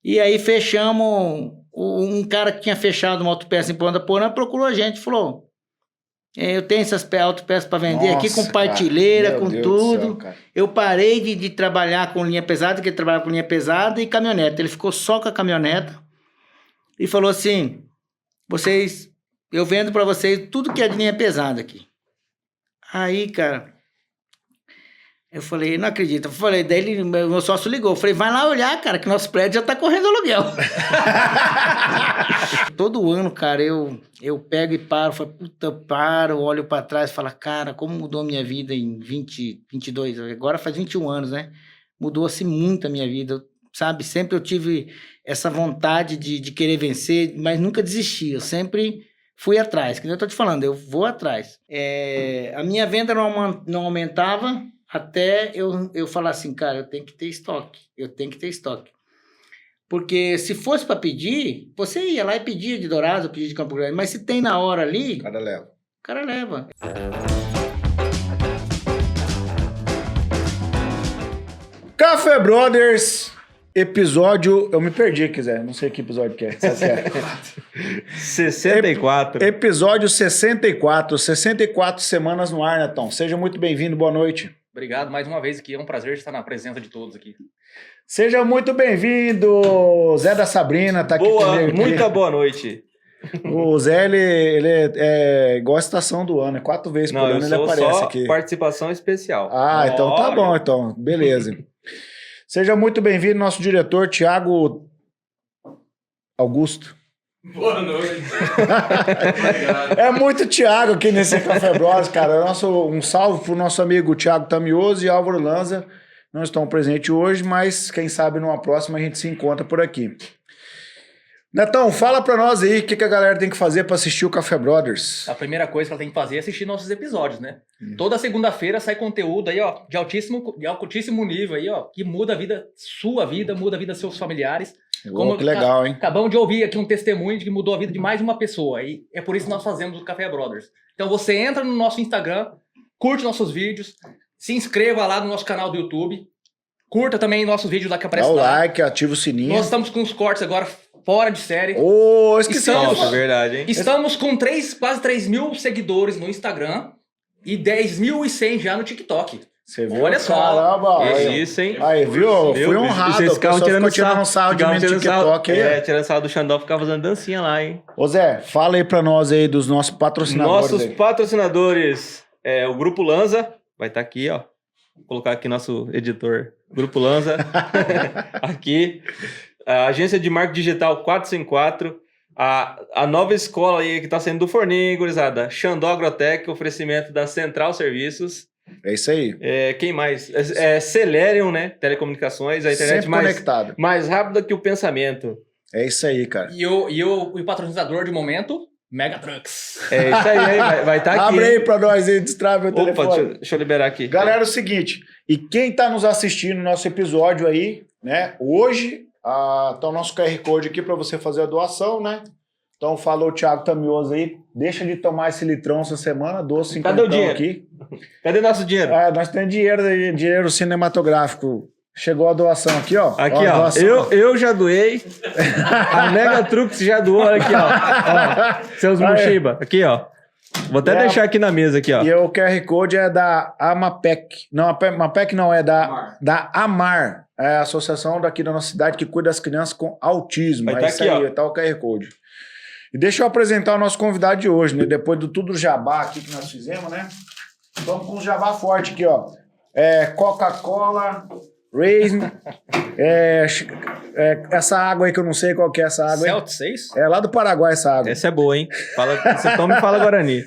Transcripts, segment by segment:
E aí fechamos, um cara que tinha fechado uma autopeça em Ponta Porã procurou a gente, falou, eu tenho essas autopeças para vender aqui com partilheira, com tudo. Eu parei de trabalhar com linha pesada, que ele trabalhava com linha pesada e caminhoneta. Ele ficou só com a caminhoneta e falou assim, eu vendo para vocês tudo que é de linha pesada aqui. Aí, cara, eu falei, não acredito. Daí meu sócio ligou. Eu falei, vai lá olhar, cara, que nosso prédio já tá correndo aluguel. Todo ano, cara, eu pego e paro, falo, puta, eu paro, olho pra trás e falo, cara, como mudou a minha vida em 22, agora faz 21 anos, né? Mudou, assim, muito a minha vida, sabe? Sempre eu tive essa vontade de querer vencer, mas nunca desisti, eu sempre fui atrás, que nem eu tô te falando, eu vou atrás. A minha venda não aumentava, até eu falar assim, cara, eu tenho que ter estoque. Porque se fosse para pedir, você ia lá e pedia de Dourados, pedia de Campo Grande, mas se tem na hora ali... O cara leva. Café Brothers, episódio... Eu me perdi, quiser. Não sei que episódio que é. 64. Episódio 64. 64 semanas no ar, Netão. Seja muito bem-vindo, boa noite. Obrigado mais uma vez aqui, é um prazer estar na presença de todos aqui. Seja muito bem-vindo, Zé da Sabrina, tá aqui comigo. Muita boa noite. O Zé, ele é igual a estação do ano, 4 vezes por ano ele aparece só aqui. Participação especial. Então tá bom, então, beleza. Seja muito bem-vindo, nosso diretor, Thiago Augusto. Boa noite. É muito Thiago aqui nesse Café Bros, cara. Um salve pro nosso amigo Thiago Tamioso e Álvaro Lanza. Não estão presentes hoje, mas quem sabe numa próxima a gente se encontra por aqui. Netão, fala pra nós aí o que a galera tem que fazer pra assistir o Café Brothers. A primeira coisa que ela tem que fazer é assistir nossos episódios, né? Toda segunda-feira sai conteúdo aí, ó, de altíssimo nível aí, ó, que muda a vida, sua vida, muda a vida dos seus familiares. Que legal, hein? Acabamos de ouvir aqui um testemunho de que mudou a vida de mais uma pessoa. E é por isso que nós fazemos o Café Brothers. Então você entra no nosso Instagram, curte nossos vídeos, se inscreva lá no nosso canal do YouTube, curta também nossos vídeos lá que aparece lá. Dá o like, ativa o sininho. Nós estamos com os cortes agora fora de série. Esqueci. Nossa, é verdade, hein? Estamos com quase 3 mil seguidores no Instagram e 10.100 já no TikTok. Você viu? Olha só. Caramba, Isso, hein? Aí, viu? Fui honrado. Vocês ficavam tirando sarro de mim no TikTok aí. Tirando sarro do Xandó, ficava fazendo dancinha lá, hein? Ô Zé, fala aí pra nós aí dos nossos patrocinadores. Nossos patrocinadores, o Grupo Lanza, vai estar aqui, ó. Vou colocar aqui nosso editor, Grupo Lanza. Aqui. A agência de marketing digital 454. A nova escola aí que tá saindo do forninho, gurizada. Xandó Agrotech, oferecimento da Central Serviços. É isso aí. Quem mais? Celerium, né? Telecomunicações, a internet mais rápida que o pensamento. É isso aí, cara. E o patrocinador de momento, Mega Trucks. É isso aí, vai estar aqui. Abre aí pra nós aí, destrave o telefone. Deixa eu liberar aqui. Galera, é o seguinte, e quem tá nos assistindo no nosso episódio aí, né? Hoje, tá o nosso QR Code aqui pra você fazer a doação, né? Então, falou o Thiago Tamioso aí, deixa de tomar esse litrão essa semana, doce. Cadê o dinheiro? Aqui. Cadê nosso dinheiro? Nós temos dinheiro cinematográfico. Chegou a doação aqui, ó. Aqui, ó. Eu já doei. A Mega Trucks já doou. Olha aqui, ó. Seus Mushiba. Aqui, ó. Vou até deixar aqui na mesa, aqui, ó. E o QR Code é da Amapec. Não, a Amapec não, é da Amar. É a associação daqui da nossa cidade que cuida das crianças com autismo. Vai tá isso aqui, aí, ó. tá o QR Code. E deixa eu apresentar o nosso convidado de hoje, né? Depois de tudo o jabá aqui que nós fizemos, né? Vamos com um jabá forte aqui, ó. Coca-Cola, Raisin, essa água aí que eu não sei qual que é essa água. Celt 6? É lá do Paraguai essa água. Essa é boa, hein? Você toma e fala Guarani.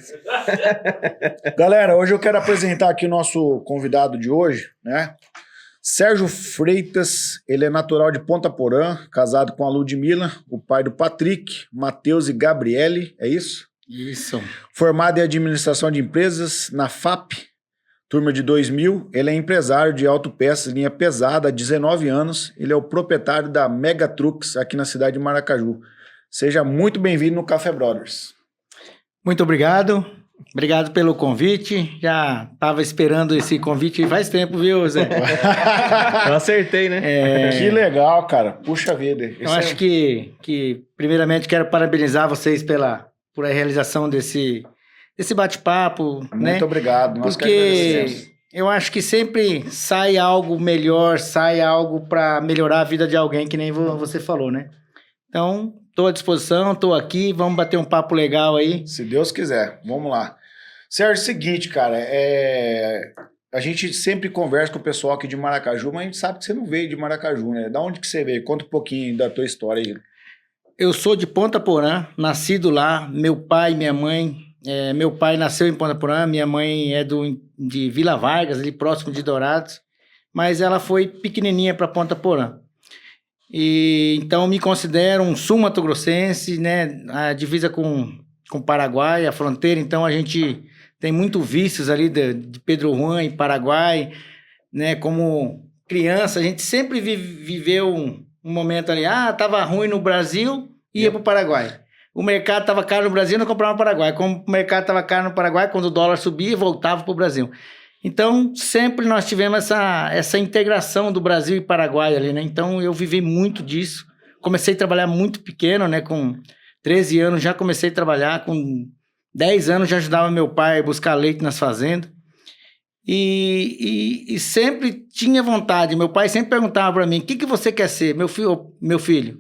Galera, hoje eu quero apresentar aqui o nosso convidado de hoje, né? Sérgio Freitas, ele é natural de Ponta Porã, casado com a Ludmila, o pai do Patrick, Matheus e Gabriele, é isso? Isso. Formado em administração de empresas na FAP, turma de 2000, ele é empresário de autopeças, linha pesada, há 19 anos, ele é o proprietário da Mega Trucks aqui na cidade de Maracaju. Seja muito bem-vindo no Café Brothers. Muito obrigado. Obrigado pelo convite. Já estava esperando esse convite faz tempo, viu, Zé? Eu acertei, né? Que legal, cara. Puxa vida. Eu acho que primeiramente, quero parabenizar vocês por a realização desse bate-papo, né? Muito obrigado. Nós que Porque agradecemos. eu acho que sempre sai algo melhor, sai algo para melhorar a vida de alguém, que nem você falou, né? Então, estou à disposição, estou aqui, vamos bater um papo legal aí. Se Deus quiser. Vamos lá. Sérgio, seguinte, cara, a gente sempre conversa com o pessoal aqui de Maracaju, mas a gente sabe que você não veio de Maracaju, né? Da onde que você veio? Conta um pouquinho da tua história aí. Eu sou de Ponta Porã, nascido lá, meu pai e minha mãe. Meu pai nasceu em Ponta Porã, minha mãe é de Vila Vargas, ali próximo de Dourados, mas ela foi pequenininha para Ponta Porã. E então me considero um sul-mato-grossense, né? A divisa com o Paraguai, a fronteira, então a gente tem muito vícios ali de Pedro Juan e Paraguai, né? Como criança, a gente sempre viveu um momento ali, tava ruim no Brasil, ia para o Paraguai. O mercado estava caro no Brasil, não comprava no Paraguai. Como o mercado estava caro no Paraguai, quando o dólar subia, voltava para o Brasil. Então, sempre nós tivemos essa integração do Brasil e Paraguai ali, né? Então, eu vivi muito disso. Comecei a trabalhar muito pequeno, né? Com 13 anos já comecei a trabalhar. Com 10 anos já ajudava meu pai a buscar leite nas fazendas. E sempre tinha vontade. Meu pai sempre perguntava para mim, o que você quer ser? Meu filho,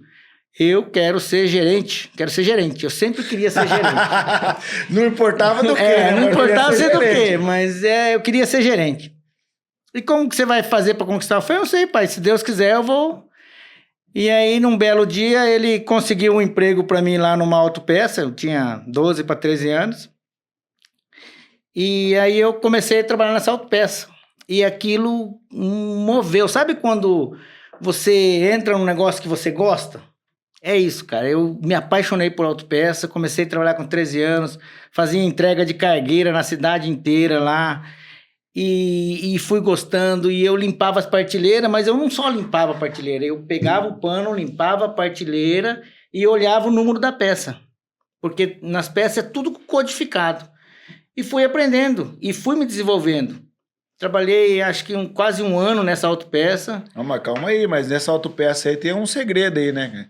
eu quero ser gerente. Eu sempre queria ser gerente. Não importava do quê, né? Não importava ser do quê, mas eu queria ser gerente. E como que você vai fazer para conquistar? Eu falei, eu sei, pai, se Deus quiser eu vou. E aí, num belo dia, ele conseguiu um emprego para mim lá numa autopeça. Eu tinha 12 para 13 anos. E aí eu comecei a trabalhar nessa autopeça. E aquilo moveu. Sabe quando você entra num negócio que você gosta? É isso, cara. Eu me apaixonei por autopeça, comecei a trabalhar com 13 anos, fazia entrega de cargueira na cidade inteira lá, e fui gostando, e eu limpava as partilheiras, mas eu não só limpava a partilheira, eu pegava o pano, limpava a partilheira e olhava o número da peça, porque nas peças é tudo codificado. E fui aprendendo, e fui me desenvolvendo. Trabalhei, acho que quase um ano nessa autopeça. Não, mas calma aí, mas nessa autopeça aí tem um segredo aí, né?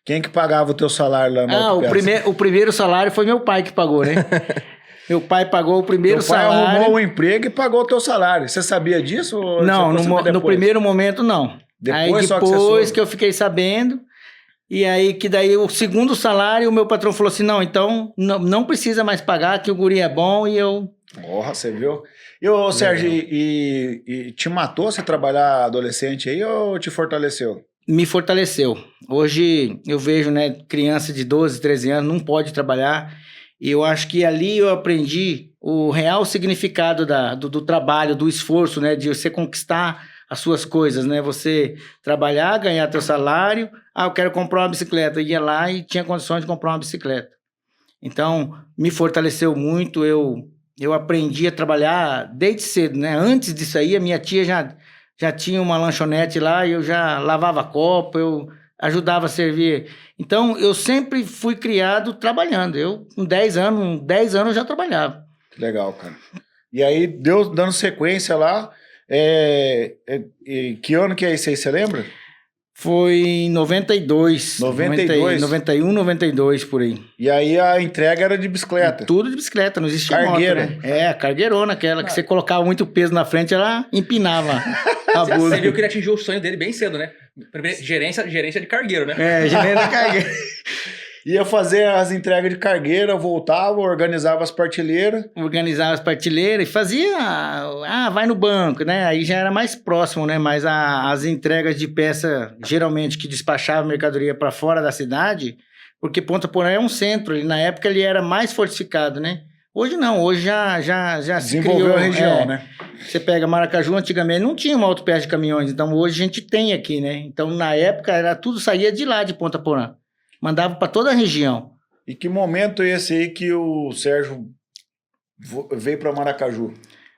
Quem que pagava o teu salário lá na autopeça? O primeiro salário foi meu pai que pagou, né? Meu pai pagou o primeiro salário. Teu pai arrumou o emprego e pagou o teu salário. Você sabia disso? Ou não, no primeiro momento não. Depois que eu fiquei sabendo, e aí que daí o segundo salário, o meu patrão falou assim, não, então não precisa mais pagar, que o guri é bom, e eu... Porra, você viu? E ô, Sérgio, e te matou você trabalhar adolescente aí ou te fortaleceu? Me fortaleceu. Hoje eu vejo, né, criança de 12, 13 anos não pode trabalhar, e eu acho que ali eu aprendi o real significado do trabalho, do esforço, né, de você conquistar as suas coisas, né, você trabalhar, ganhar teu salário, eu quero comprar uma bicicleta, eu ia lá e tinha condições de comprar uma bicicleta. Então, me fortaleceu muito, eu aprendi a trabalhar desde cedo, né, antes disso aí a minha tia já tinha uma lanchonete lá, eu já lavava copo, eu ajudava a servir. Então, eu sempre fui criado trabalhando. Eu, com 10 anos já trabalhava. Legal, cara. E aí, dando sequência lá, que ano que é isso aí, você lembra? Foi em 92. 92? 91, 92, por aí. E aí a entrega era de bicicleta? Tudo de bicicleta, não existia Cargueira. moto, né? A cargueirona, aquela que você colocava muito peso na frente, ela empinava a blusa. Você viu que ele atingiu o sonho dele bem cedo, né? Gerência de cargueiro, né? Gerência de cargueiro. Ia fazer as entregas de cargueira, voltava, organizava as partilheiras. Organizava as partilheiras e fazia... vai no banco, né? Aí já era mais próximo, né? Mas as entregas de peça, geralmente, que despachava mercadoria para fora da cidade, porque Ponta Porã é um centro, na época ele era mais fortificado, né? Hoje não, hoje já se desenvolveu a região, né? Você pega Maracaju, antigamente não tinha uma autopeça de caminhões, então hoje a gente tem aqui, né? Então, na época, tudo saía de lá, de Ponta Porã. Mandava para toda a região. E que momento é esse aí que o Sérgio veio para Maracaju?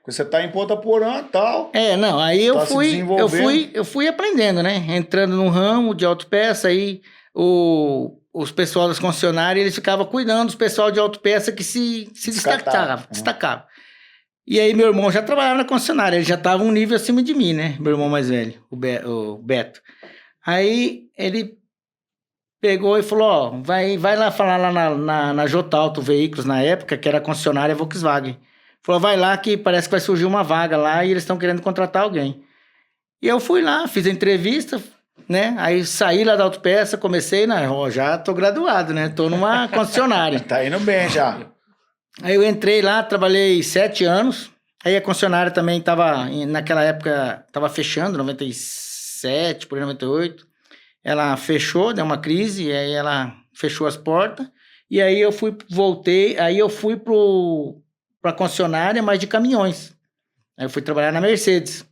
Você tá em Ponta Porã e tal. Não, aí Tá se desenvolvendo. eu fui aprendendo, né? Entrando no ramo de autopeça, aí os pessoal das concessionárias, eles ficavam cuidando dos pessoal de autopeça que se destacava. E aí meu irmão já trabalhava na concessionária, ele já estava um nível acima de mim, né? Meu irmão mais velho, o Beto. Aí ele pegou e falou, ó, vai lá falar lá na J-Auto Veículos, na época, que era a concessionária Volkswagen. Falou, vai lá que parece que vai surgir uma vaga lá e eles estão querendo contratar alguém. E eu fui lá, fiz a entrevista, né? Aí saí lá da autopeça, comecei, já tô graduado, né? Tô numa concessionária. Tá indo bem já. Aí eu entrei lá, trabalhei 7 anos. Aí a concessionária também tava, naquela época, tava fechando, 97, por aí 98. Ela fechou, deu uma crise, e aí ela fechou as portas. E aí eu fui pra concessionária, mas de caminhões. Aí eu fui trabalhar na Mercedes.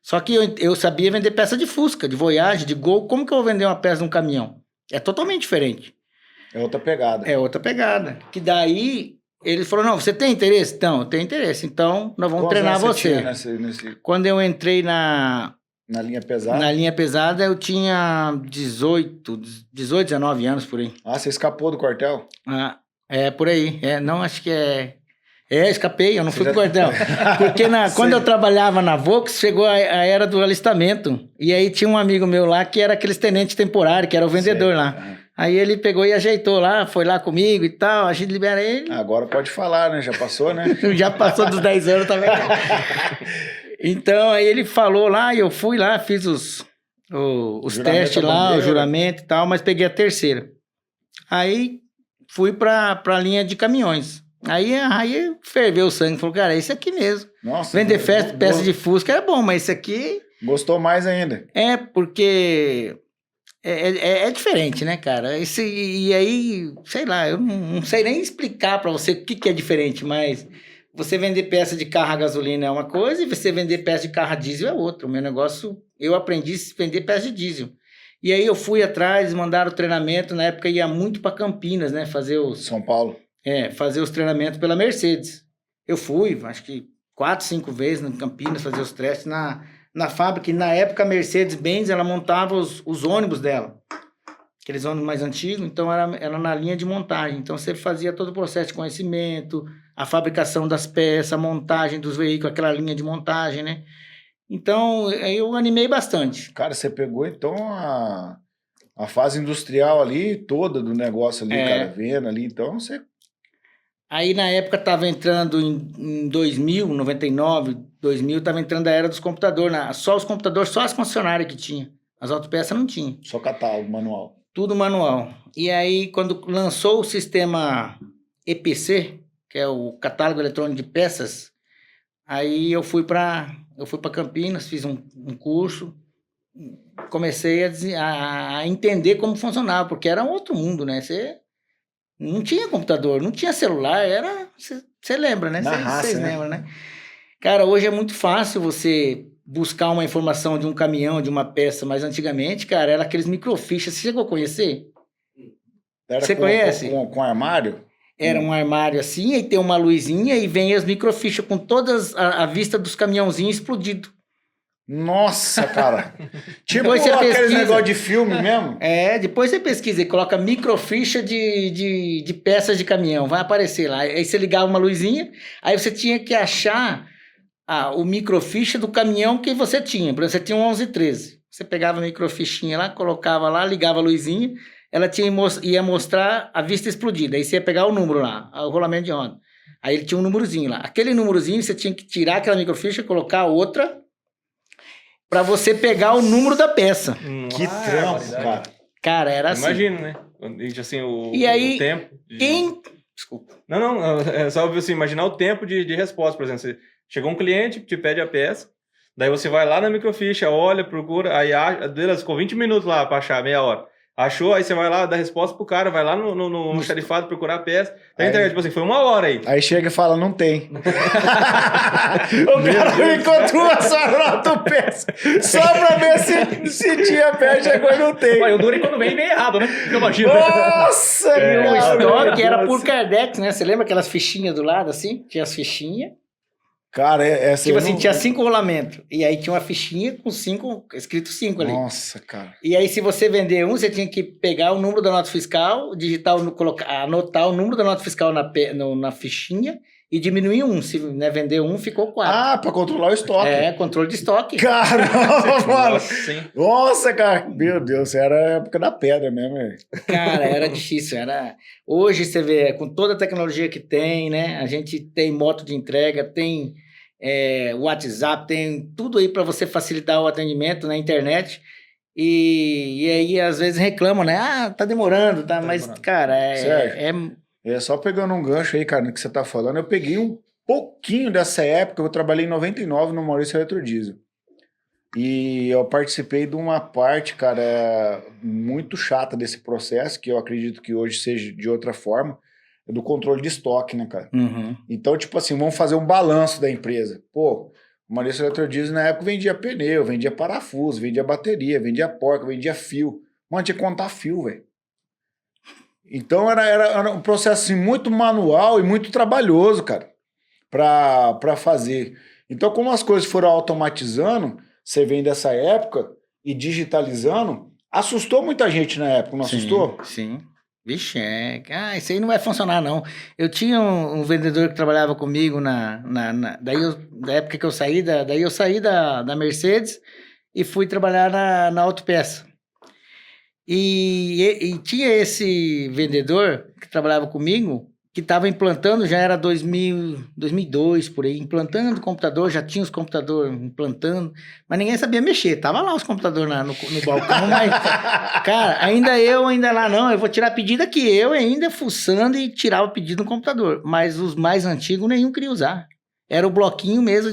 Só que eu sabia vender peça de Fusca, de Voyage, de Gol. Como que eu vou vender uma peça de um caminhão? É totalmente diferente. É outra pegada. É outra pegada. Que daí... Ele falou, não, você tem interesse? Então, eu tenho interesse. Então, nós vamos treinar você. Quando eu entrei na linha pesada? Na linha pesada, eu tinha 18, 19 anos, por aí. Ah, você escapou do quartel? Por aí. Não, acho que escapei, eu não fui pro quartel. Porque quando eu trabalhava na Volks, chegou a era do alistamento. E aí tinha um amigo meu lá, que era aqueles tenente temporário, que era o vendedor lá. Aí ele pegou e ajeitou lá, foi lá comigo e tal, a gente libera ele. Agora pode falar, né? Já passou, né? Já passou dos 10 anos também. Então, aí ele falou lá, e eu fui lá, fiz os testes lá, o juramento e tal, mas peguei a terceira. Aí fui pra linha de caminhões. Aí ferveu o sangue, falou, cara, é isso aqui mesmo. Nossa. Vender peça de Fusca é bom, mas isso aqui... Gostou mais ainda. Porque... É diferente, né, cara? E aí, sei lá, eu não sei nem explicar pra você o que é diferente, mas você vender peça de carro a gasolina é uma coisa e você vender peça de carro a diesel é outra. O meu negócio, eu aprendi a vender peça de diesel. E aí eu fui atrás, mandaram o treinamento, na época ia muito pra Campinas, né, São Paulo. Fazer os treinamentos pela Mercedes. Eu fui, acho que 4, 5 vezes em Campinas, fazer os testes na fábrica, e na época a Mercedes-Benz, ela montava os ônibus dela, aqueles ônibus mais antigos, então era na linha de montagem, então você fazia todo o processo de conhecimento, a fabricação das peças, a montagem dos veículos, aquela linha de montagem, né? Então, eu animei bastante. Cara, você pegou então a fase industrial ali, toda do negócio ali, cara, vendo ali, então você... Aí, na época, estava entrando em 2000, 99, 2000, estava entrando a era dos computadores. Só os computadores, só as concessionárias que tinha. As autopeças não tinha. Só catálogo, manual. Tudo manual. E aí, quando lançou o sistema EPC, que é o catálogo eletrônico de peças, aí eu fui para Campinas, fiz um curso, comecei a entender como funcionava, porque era um outro mundo, né? Não tinha computador, não tinha celular, você lembra, né? Vocês lembram, né? Cara, hoje é muito fácil você buscar uma informação de um caminhão, de uma peça, mas antigamente, cara, era aqueles microfichas. Você chegou a conhecer? Você conhece? Com armário? Era um armário assim, aí tem uma luzinha e vem as microfichas com todas a vista dos caminhãozinhos explodidos. Nossa, cara. Tipo você aquele negócio de filme mesmo? Depois você pesquisa e coloca microficha de peças de caminhão. Vai aparecer lá. Aí você ligava uma luzinha, aí você tinha que achar o microficha do caminhão que você tinha. Por exemplo, você tinha um 1113. Você pegava a microfichinha lá, colocava lá, ligava a luzinha, ela ia mostrar a vista explodida. Aí você ia pegar o número lá, o rolamento de roda. Aí ele tinha um númerozinho lá. Aquele númerozinho você tinha que tirar aquela microficha, colocar outra, pra você pegar o número da peça. Que trampo, cara. Cara, era assim. Imagino, né? Assim, e aí, o tempo. Desculpa. Não, é só assim, imaginar o tempo de resposta, por exemplo. Você chegou um cliente, te pede a peça, daí você vai lá na microficha, olha, procura, aí ficou 20 minutos lá pra achar, meia hora. Achou, aí você vai lá, dá resposta pro cara, vai lá no xerifado procurar a peça. Da internet, tipo assim, foi 1 hora aí. Aí chega e fala, não tem. O cara encontrou essa autopeça só pra ver se tinha peça, chegou e não tem. Ué, o duro é quando vem errado, né? Eu imagino. Nossa, o estoque era por Kardex, né? Você lembra aquelas fichinhas do lado, assim? Tinha as fichinhas. Cara, essa Tipo eu assim, não- tinha 5 rolamentos. E aí tinha uma fichinha com 5, escrito 5 ali. Nossa, cara. E aí, se você vender um, você tinha que pegar o número da nota fiscal, digitar, anotar o número da nota fiscal na fichinha e diminuir um. Se né, vender um, ficou 4. Ah, pra controlar o estoque. É, controle de estoque. Caramba, mano. Nossa, hein? Nossa, cara. Meu Deus, era a época da pedra mesmo, velho. Cara, era difícil. Hoje você vê, com toda a tecnologia que tem, né? A gente tem moto de entrega, tem WhatsApp, tem tudo aí para você facilitar o atendimento na internet. E aí, às vezes, reclamam, né? Ah, tá demorando, tá? Mas, demorando. cara, Sérgio. Só pegando um gancho aí, cara, no que você tá falando, eu peguei um pouquinho dessa época, eu trabalhei em 99 no Maurício Eletrodiesel. E eu participei de uma parte, cara, muito chata desse processo, que eu acredito que hoje seja de outra forma, é do controle de estoque, né, cara? Uhum. Então, tipo assim, vamos fazer um balanço da empresa. Pô, o Maurício Eletrodiesel na época vendia pneu, vendia parafuso, vendia bateria, vendia porca, vendia fio. Mano, tinha que contar fio, velho. Então era um processo assim, muito manual e muito trabalhoso, cara, para fazer. Então, como as coisas foram automatizando, você vem dessa época e digitalizando, assustou muita gente na época, não assustou? Sim. Vixe, isso aí não vai funcionar, não. Eu tinha um vendedor que trabalhava comigo da época que eu saí, daí eu saí da Mercedes e fui trabalhar na Autopeça. E tinha esse vendedor que trabalhava comigo, que estava implantando, já era 2002, por aí, implantando computador, já tinha os computadores implantando, mas ninguém sabia mexer, tava lá os computadores no balcão, mas, cara, ainda lá, não, eu vou tirar pedido aqui, eu ainda fuçando e tirava o pedido no computador, mas os mais antigos nenhum queria usar, era o bloquinho mesmo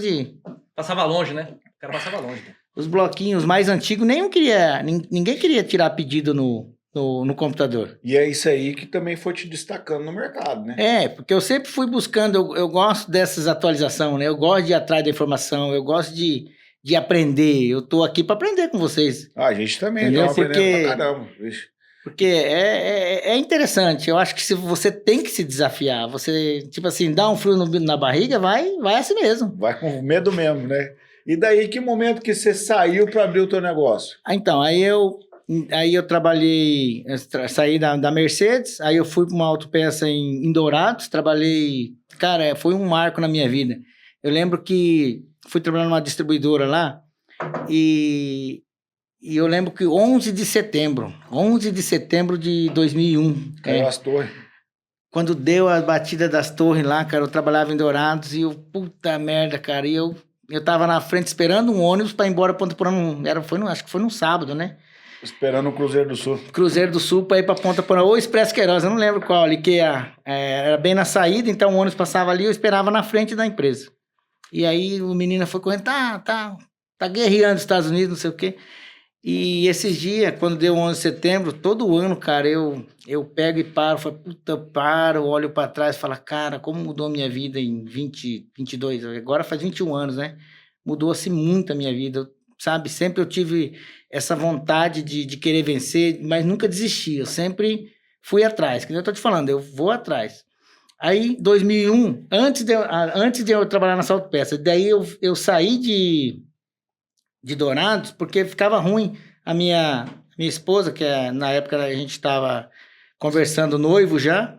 Passava longe, né? O cara passava longe. os bloquinhos mais antigos, ninguém queria tirar pedido no computador. E é isso aí que também foi te destacando no mercado, né? Porque eu sempre fui buscando, eu gosto dessas atualizações, né? Eu gosto de ir atrás da informação, eu gosto de aprender. Eu tô aqui para aprender com vocês. A gente também, Entendeu? estamos aprendendo pra caramba. Vixe. Porque é interessante. Eu acho que se você tem que se desafiar, você, tipo assim, dá um frio na barriga, vai assim mesmo. Vai com medo mesmo, né? E daí, que momento que você saiu para abrir o teu negócio? Então, aí eu trabalhei, saí da Mercedes, aí eu fui para uma autopeça em Dourados, trabalhei, cara, foi um marco na minha vida. Eu lembro que fui trabalhar numa distribuidora lá e eu lembro que 11 de setembro de 2001. Caiu as torres. Quando deu a batida das torres lá, cara, eu trabalhava em Dourados e eu, puta merda, cara, e eu tava na frente esperando um ônibus para ir embora para Ponta Porã, acho que foi num sábado, né? Esperando o Cruzeiro do Sul. Cruzeiro do Sul para ir para Ponta Porã, ou Expresso Queiroz, eu não lembro qual ali, que era bem na saída, então o ônibus passava ali, eu esperava na frente da empresa. E aí o menino foi correndo, tá guerreando nos Estados Unidos, não sei o quê. E esses dias, quando deu 11 de setembro, todo ano, cara, eu pego e falo, olho para trás e falo, cara, como mudou a minha vida em 22, agora faz 21 anos, né? Mudou assim muito a minha vida, sabe? Sempre eu tive essa vontade de querer vencer, mas nunca desisti, eu sempre fui atrás, que eu tô te falando, eu vou atrás. Aí, 2001, antes de eu trabalhar na Autopeça, daí eu saí de Dourados, porque ficava ruim. A minha esposa, que na época a gente estava conversando noivo já,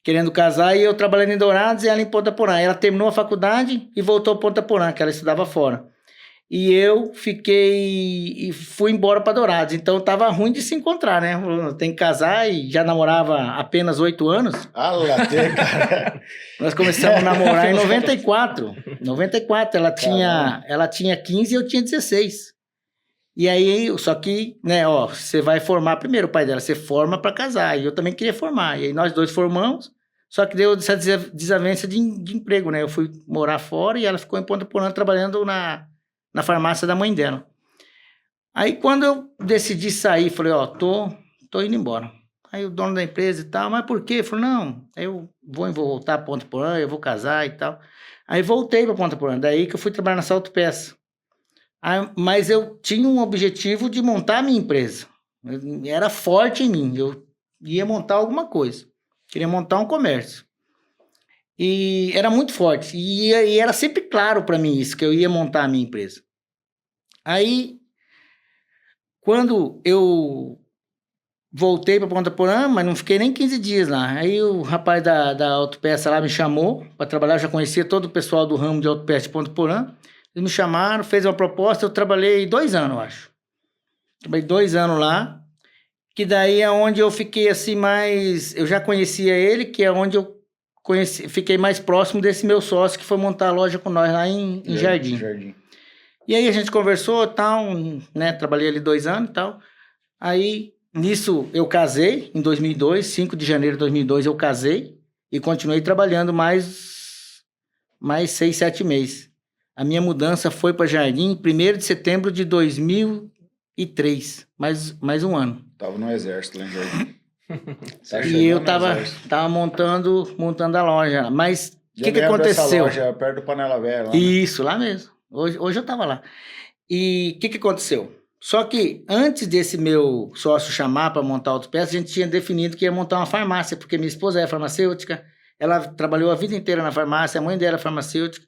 querendo casar, e eu trabalhando em Dourados e ela em Ponta Porã. Ela terminou a faculdade e voltou a Ponta Porã, que ela estudava fora. E eu fiquei e fui embora para Dourados. Então tava ruim de se encontrar, né? Tem que casar e já namorava apenas 8 anos. Cara. Nós começamos a namorar em 94. 94, ela tinha 15 e eu tinha 16. E aí, só que, né, você vai formar primeiro o pai dela, você forma para casar. E eu também queria formar. E aí nós dois formamos, só que deu essa desavença de emprego, né? Eu fui morar fora e ela ficou em Ponta Porã trabalhando na farmácia da mãe dela. Aí quando eu decidi sair, falei, tô indo embora. Aí o dono da empresa e tal, mas por quê? Eu falei, não, eu vou voltar para Ponta Porã, eu vou casar e tal. Aí voltei para Ponta Porã, daí que eu fui trabalhar nessa autopeça. Mas eu tinha um objetivo de montar a minha empresa. Era forte em mim, eu ia montar alguma coisa. Queria montar um comércio. E era muito forte. E era sempre claro para mim isso, que eu ia montar a minha empresa. Aí, quando eu voltei para Ponta Porã, mas não fiquei nem 15 dias lá. Aí o rapaz da autopeça lá me chamou para trabalhar, eu já conhecia todo o pessoal do ramo de autopeça de Ponta Porã. Eles me chamaram, fez uma proposta, eu trabalhei 2 anos, eu acho. Trabalhei 2 anos lá, que daí é onde eu fiquei assim mais... Eu já conhecia ele, que é onde eu fiquei mais próximo desse meu sócio, que foi montar a loja com nós lá em Jardim. E aí a gente conversou e tal, né? Trabalhei ali 2 anos e tal. Aí... Nisso, eu casei em 2002, 5 de janeiro de 2002 eu casei e continuei trabalhando mais 6, 7 meses. A minha mudança foi para Jardim 1º de setembro de 2003, mais um ano. Tava no exército lá em Jardim. E eu tava montando a loja, mas o que aconteceu? Essa loja perto do Panela Velha lá, né? Isso, lá mesmo. Hoje eu tava lá. E o que aconteceu? Só que antes desse meu sócio chamar para montar autopeça, a gente tinha definido que ia montar uma farmácia, porque minha esposa é farmacêutica, ela trabalhou a vida inteira na farmácia, a mãe dela é farmacêutica.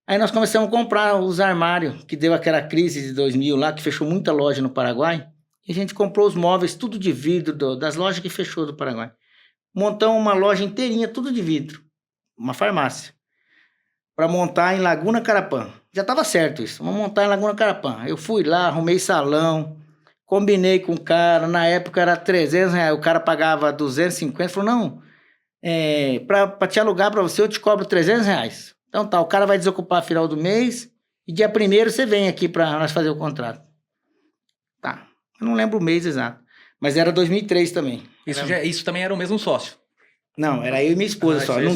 Aí nós começamos a comprar os armários, que deu aquela crise de 2000 lá, que fechou muita loja no Paraguai, e a gente comprou os móveis, tudo de vidro, das lojas que fechou do Paraguai. Montamos uma loja inteirinha, tudo de vidro, uma farmácia, para montar em Laguna Carapã. Já estava certo isso, vamos montar em Laguna Carapã. Eu fui lá, arrumei salão, combinei com o cara, na época era R$300, o cara pagava 250, falou, não, para te alugar para você eu te cobro R$300. Então tá, o cara vai desocupar no final do mês e dia 1º você vem aqui para nós fazer o contrato. Tá, eu não lembro o mês exato, mas era 2003 também. Isso também era o mesmo sócio? Não, era eu e minha esposa só, ele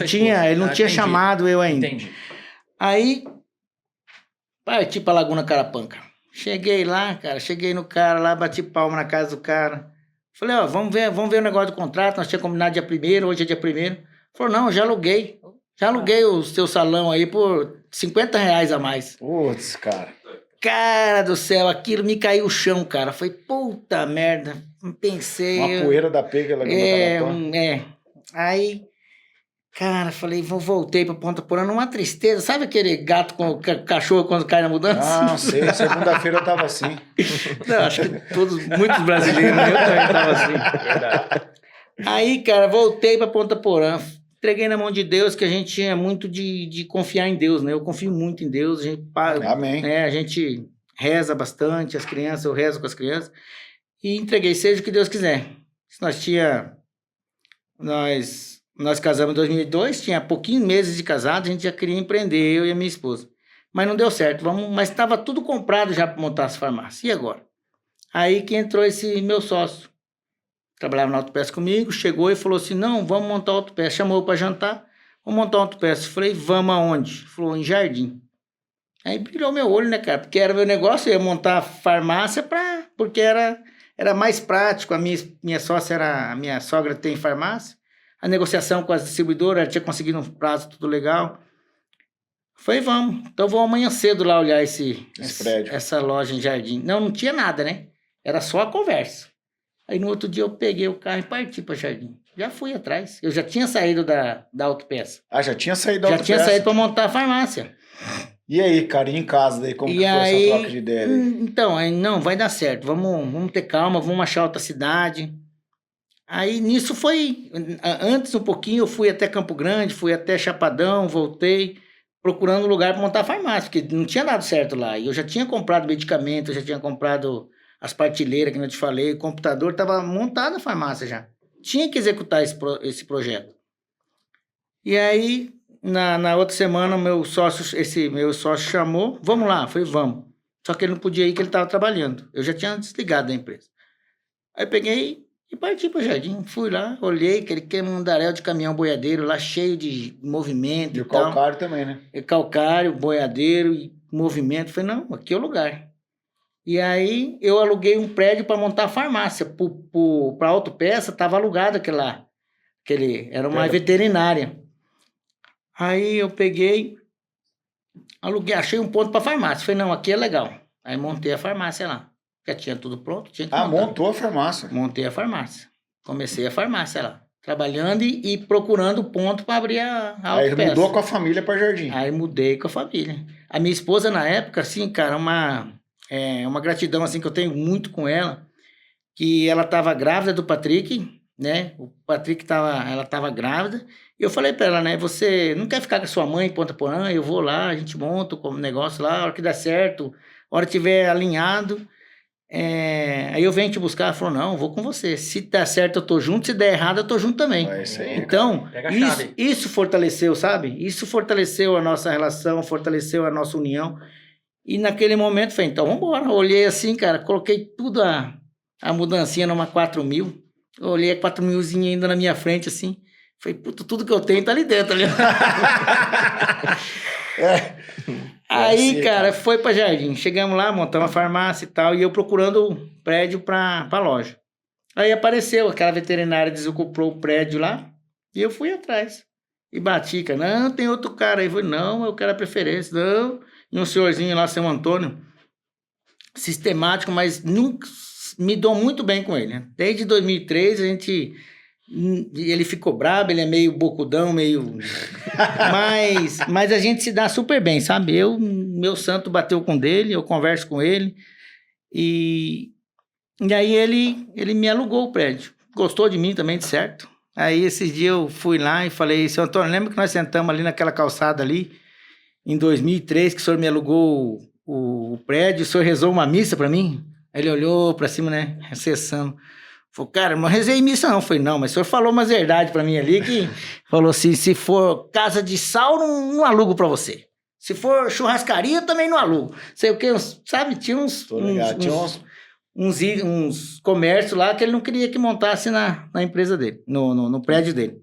não tinha chamado eu ainda. Entendi. Aí... Parti pra Laguna Carapã, cara. Cheguei lá, cara. Cheguei no cara lá, bati palma na casa do cara. Falei, ó, vamos ver o negócio do contrato. Nós tínhamos combinado dia 1º, hoje é dia 1º. Falou, não, já aluguei. Já aluguei o seu salão aí por R$50 a mais. Putz, cara. Cara do céu, aquilo me caiu o chão, cara. Foi puta merda. Pensei... Uma poeira da pega Laguna Carapã. Aí... Cara, falei, voltei pra Ponta Porã numa tristeza. Sabe aquele gato com cachorro quando cai na mudança? Ah, sei. Segunda-feira eu tava assim. Não, acho que muitos brasileiros, eu também tava assim. Verdade. Aí, cara, voltei pra Ponta Porã. Entreguei na mão de Deus, que a gente tinha muito de confiar em Deus, né? Eu confio muito em Deus. Amém. A gente reza bastante, eu rezo com as crianças. E entreguei, seja o que Deus quiser. Nós casamos em 2002, tinha pouquinhos meses de casado, a gente já queria empreender, eu e a minha esposa. Mas não deu certo, mas estava tudo comprado já para montar as farmácias. E agora? Aí que entrou esse meu sócio. Trabalhava na autopeça comigo, chegou e falou assim, não, vamos montar autopeça. Chamou para jantar, vamos montar autopeça. Falei, vamos aonde? Falou, em Jardim. Aí brilhou meu olho, né, cara? Porque era meu negócio, eu ia montar farmácia porque era mais prático. A minha sogra tem farmácia. A negociação com as distribuidoras, ela tinha conseguido um prazo tudo legal. Falei, vamos. Então vou amanhã cedo lá olhar essa loja em Jardim. Não tinha nada, né? Era só a conversa. Aí no outro dia eu peguei o carro e parti para Jardim. Já fui atrás. Eu já tinha saído da autopeça. Ah, já tinha saído da autopeça? Já tinha saído para montar a farmácia. E aí, cara, em casa daí, como que foi essa troca de ideia? Então, não, vai dar certo. Vamos ter calma, vamos achar outra cidade. Aí nisso foi, antes um pouquinho eu fui até Campo Grande, fui até Chapadão, voltei, procurando um lugar para montar a farmácia, porque não tinha dado certo lá. E eu já tinha comprado medicamento, eu já tinha comprado as partilheiras que eu te falei, o computador, estava montada a farmácia já. Tinha que executar esse projeto. E aí, na outra semana, esse meu sócio chamou, vamos lá, eu falei, vamos. Só que ele não podia ir, que ele estava trabalhando. Eu já tinha desligado da empresa. Aí eu peguei e parti para o Jardim. Fui lá, olhei aquele mundaréu de caminhão boiadeiro lá, cheio de movimento e tal. E o calcário também, né? E calcário, boiadeiro e movimento. Falei, não, aqui é o lugar. E aí eu aluguei um prédio para montar a farmácia. Para autopeça, estava alugado era uma veterinária. Aí eu peguei, aluguei, achei um ponto para farmácia. Falei, não, aqui é legal. Aí montei a farmácia lá. Já tinha tudo pronto. Tinha que montar. Montou a farmácia. Montei a farmácia. Comecei a farmácia lá. trabalhando e procurando ponto para abrir a Aí autopeça. mudou com a família para Jardim. Aí mudei com a família. A minha esposa, na época, assim, cara, uma gratidão, assim, que eu tenho muito com ela, que ela estava grávida do Patrick, né? O Patrick ela estava grávida. E eu falei para ela, né? Você não quer ficar com a sua mãe em Ponta Porã? Eu vou lá, a gente monta o negócio lá, a hora que der certo, a hora que tiver alinhado, aí eu venho te buscar. Ela falou, não, eu vou com você. Se der certo, eu tô junto. Se der errado, eu tô junto também. É isso aí. Então, Pega a chave. isso fortaleceu, sabe? Isso fortaleceu a nossa relação, fortaleceu a nossa união. E naquele momento, falei, então vamos embora. Olhei assim, cara, coloquei tudo a mudancinha numa 4.000. Eu olhei a 4.000zinha ainda na minha frente, assim. Falei, puta, tudo que eu tenho tá ali dentro, ali. Aí, cara, foi pra Jardim. Chegamos lá, montamos a farmácia e tal, e eu procurando prédio pra loja. Aí apareceu, aquela veterinária desocupou o prédio lá, e eu fui atrás. E bati, cara, não, tem outro cara aí. Eu falei, não, eu quero a preferência, não. E um senhorzinho lá, seu Antônio, sistemático, mas nunca me dou muito bem com ele, né? Desde 2003, ele ficou brabo, ele é meio bocudão, meio... mas a gente se dá super bem, sabe? Meu santo bateu com dele, eu converso com ele, e aí ele me alugou o prédio. Gostou de mim também, de certo. Aí esses dias eu fui lá e falei, seu Antônio, lembra que nós sentamos ali naquela calçada ali, em 2003, que o senhor me alugou o prédio, o senhor rezou uma missa pra mim? Aí ele olhou pra cima, né, recessando. Falei, cara, não rezei missa não. Falei, não, mas o senhor falou umas verdades pra mim ali, que falou assim, se for casa de sal, não alugo pra você. Se for churrascaria, também não alugo. Sei o que, sabe, tinha uns comércios lá que ele não queria que montasse na empresa dele, no prédio dele.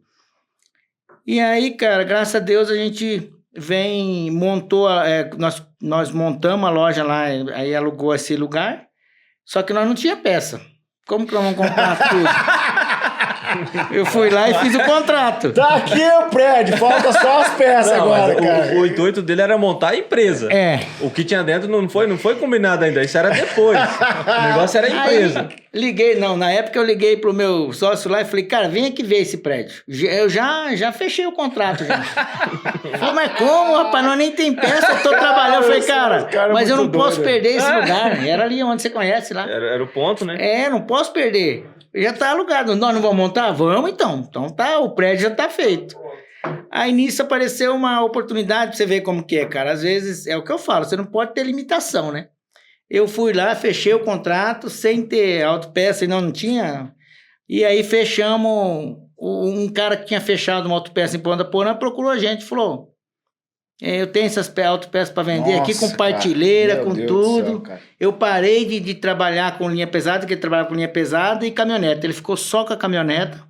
E aí, cara, graças a Deus a gente montou, nós montamos a loja lá, aí alugou esse lugar, só que nós não tinha peça. Como que nós vamos comprar tudo? Eu fui lá e fiz o contrato. Tá aqui o prédio, falta só as peças agora, cara. O intuito dele era montar a empresa. O que tinha dentro não foi combinado ainda, isso era depois. O negócio era a empresa. Aí, na época eu liguei pro meu sócio lá e falei, cara, vem aqui ver esse prédio. Eu já fechei o contrato já. Falei, mas como, rapaz, nós nem tem peça, eu tô trabalhando. Eu falei, cara, mas eu não posso perder esse lugar. Era ali onde você conhece lá. Era o ponto, né? Não posso perder. Já tá alugado. Nós não vamos montar? Vamos então. Então tá, o prédio já tá feito. Aí nisso apareceu uma oportunidade pra você ver como que é, cara. Às vezes, é o que eu falo, você não pode ter limitação, né? Eu fui lá, fechei o contrato sem ter autopeça e não tinha. E aí fechamos. Um cara que tinha fechado uma autopeça em Ponta Porã procurou a gente, falou: eu tenho essas autopeças para vender. Nossa, aqui com partilheira, com Deus tudo. Céu, eu parei de trabalhar com linha pesada, porque ele trabalhava com linha pesada e caminhonete. Ele ficou só com a caminhoneta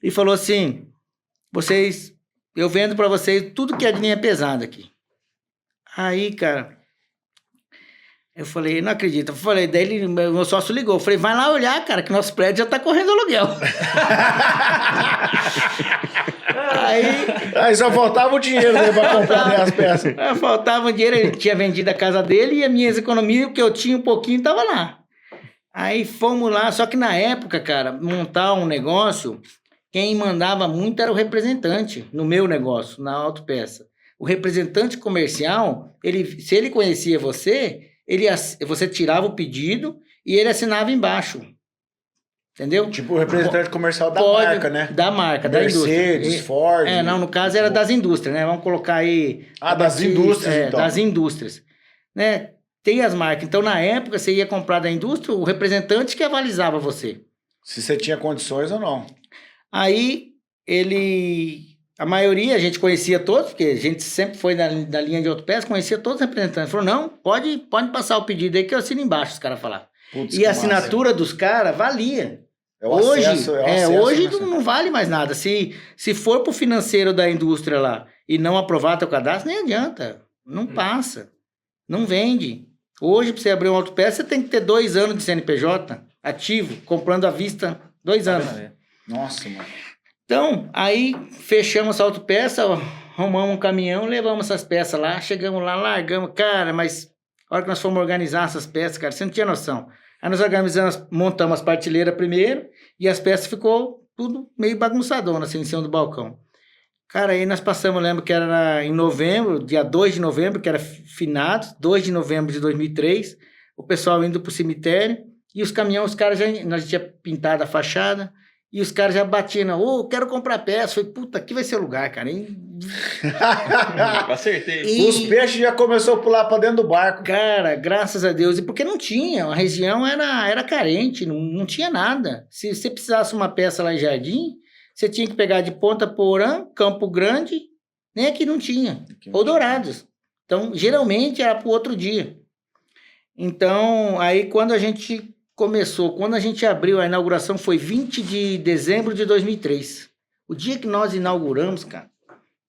e falou assim: eu vendo para vocês tudo que é de linha pesada aqui. Aí, cara, eu falei, não acredito. Eu falei, daí meu sócio ligou. Eu falei, vai lá olhar, cara, que nosso prédio já tá correndo aluguel. Aí só faltava o dinheiro né, pra comprar as peças. Faltava o dinheiro, ele tinha vendido a casa dele e as minhas economias, o que eu tinha um pouquinho, tava lá. Aí fomos lá, só que na época, cara, montar um negócio, quem mandava muito era o representante no meu negócio, na autopeça. O representante comercial, se ele conhecia você tirava o pedido e ele assinava embaixo. Entendeu? Tipo o representante comercial da marca, né? Da marca, Mercedes, da indústria. Mercedes, Ford. Não, no caso era das indústrias, né? Vamos colocar aí... das indústrias, então. Das indústrias. Né? Tem as marcas. Então, na época, você ia comprar da indústria, o representante que avalizava você. Se você tinha condições ou não. Aí, a maioria, a gente conhecia todos, porque a gente sempre foi da linha de autopeça, conhecia todos os representantes. Falou, não, pode passar o pedido aí que eu assino embaixo, os caras falaram. E a assinatura dos caras valia. Hoje não vale mais nada. Se for pro financeiro da indústria lá e não aprovar teu cadastro, nem adianta. Não passa. Não vende. Hoje, para você abrir uma autopeça, você tem que ter 2 anos de CNPJ ativo, comprando à vista 2 anos. Nossa, mano. Então, aí fechamos essa autopeça, arrumamos um caminhão, levamos essas peças lá, chegamos lá, largamos. Cara, mas a hora que nós fomos organizar essas peças, cara, você não tinha noção. Aí nós organizamos, montamos as partilheiras primeiro e as peças ficou tudo meio bagunçadona, assim, em cima do balcão. Cara, aí nós passamos, eu lembro que era em novembro, dia 2 de novembro, que era finados, 2 de novembro de 2003, o pessoal indo pro cemitério, e os caminhões, os caras nós tinha pintado a fachada, e os caras já batiam, quero comprar peça. Falei, puta, aqui vai ser o lugar, cara. Acertei. Os peixes já começou a pular pra dentro do barco. Cara, graças a Deus. E porque não tinha, a região era carente, não tinha nada. Se você precisasse uma peça lá em Jardim, você tinha que pegar de Ponta Porã, Campo Grande, nem aqui não tinha. Ou Dourados. Então, geralmente era pro outro dia. Então, aí quando a gente abriu, a inauguração foi 20 de dezembro de 2003. O dia que nós inauguramos, cara,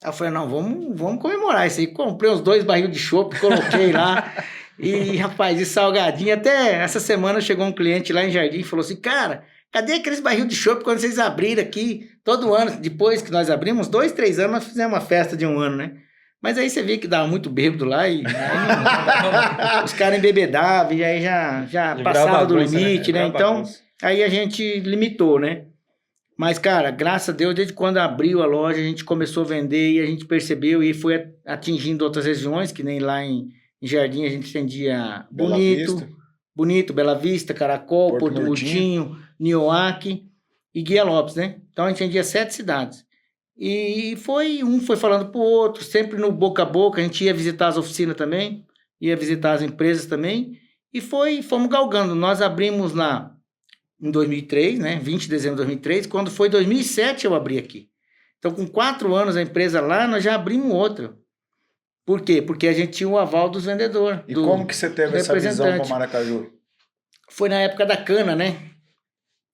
eu falei, não, vamos comemorar isso aí. Comprei uns 2 barris de chopp, coloquei lá. E, rapaz, e salgadinho. Até essa semana chegou um cliente lá em Jardim e falou assim, cara, cadê aqueles barril de chopp quando vocês abriram aqui? Todo ano, depois que nós abrimos, 2, 3 anos, nós fizemos uma festa de 1 ano, né? Mas aí você vê que dava muito bêbado lá e os caras embebedavam e aí já passava do limite, né? Então, aí a gente limitou, né? Mas, cara, graças a Deus, desde quando abriu a loja, a gente começou a vender e a gente percebeu e foi atingindo outras regiões, que nem lá em Jardim a gente vendia Bonito, Bela Vista, Caracol, Porto Murtinho, Nioaque e Guia Lopes, né? Então a gente vendia 7 cidades. E um foi falando pro outro, sempre no boca a boca, a gente ia visitar as oficinas também, ia visitar as empresas também, e fomos galgando. Nós abrimos lá em 2003, né, 20 de dezembro de 2003, quando foi 2007 eu abri aqui. Então, com 4 anos a empresa lá, nós já abrimos outra. Por quê? Porque a gente tinha o aval dos vendedores. E como que você teve essa visão para Maracaju? Foi na época da cana, né?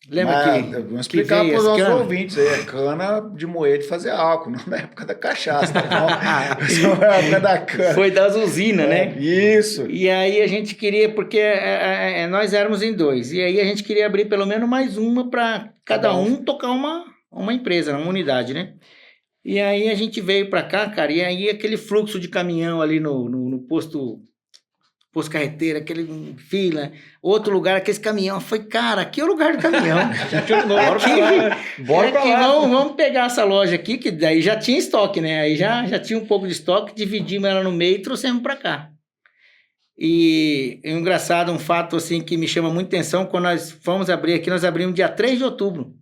Lembra vamos explicar para os nossos ouvintes aí, é cana de moer de fazer álcool, não na época da cachaça, não. Na época da cana. Foi das usinas, né? Isso. E aí a gente queria, porque nós éramos em 2, e aí a gente queria abrir pelo menos mais uma para cada um tocar uma empresa, uma unidade, né? E aí a gente veio para cá, cara, e aí aquele fluxo de caminhão ali no posto carreteira, aquele fila, outro lugar, aquele caminhão. Foi, cara, aqui é o lugar do caminhão. Bora pra lá. Vamos pegar essa loja aqui, que daí já tinha estoque, né? Aí já tinha um pouco de estoque, dividimos ela no meio e trouxemos pra cá. E engraçado, um fato assim que me chama muita atenção, quando nós fomos abrir aqui, nós abrimos dia 3 de outubro.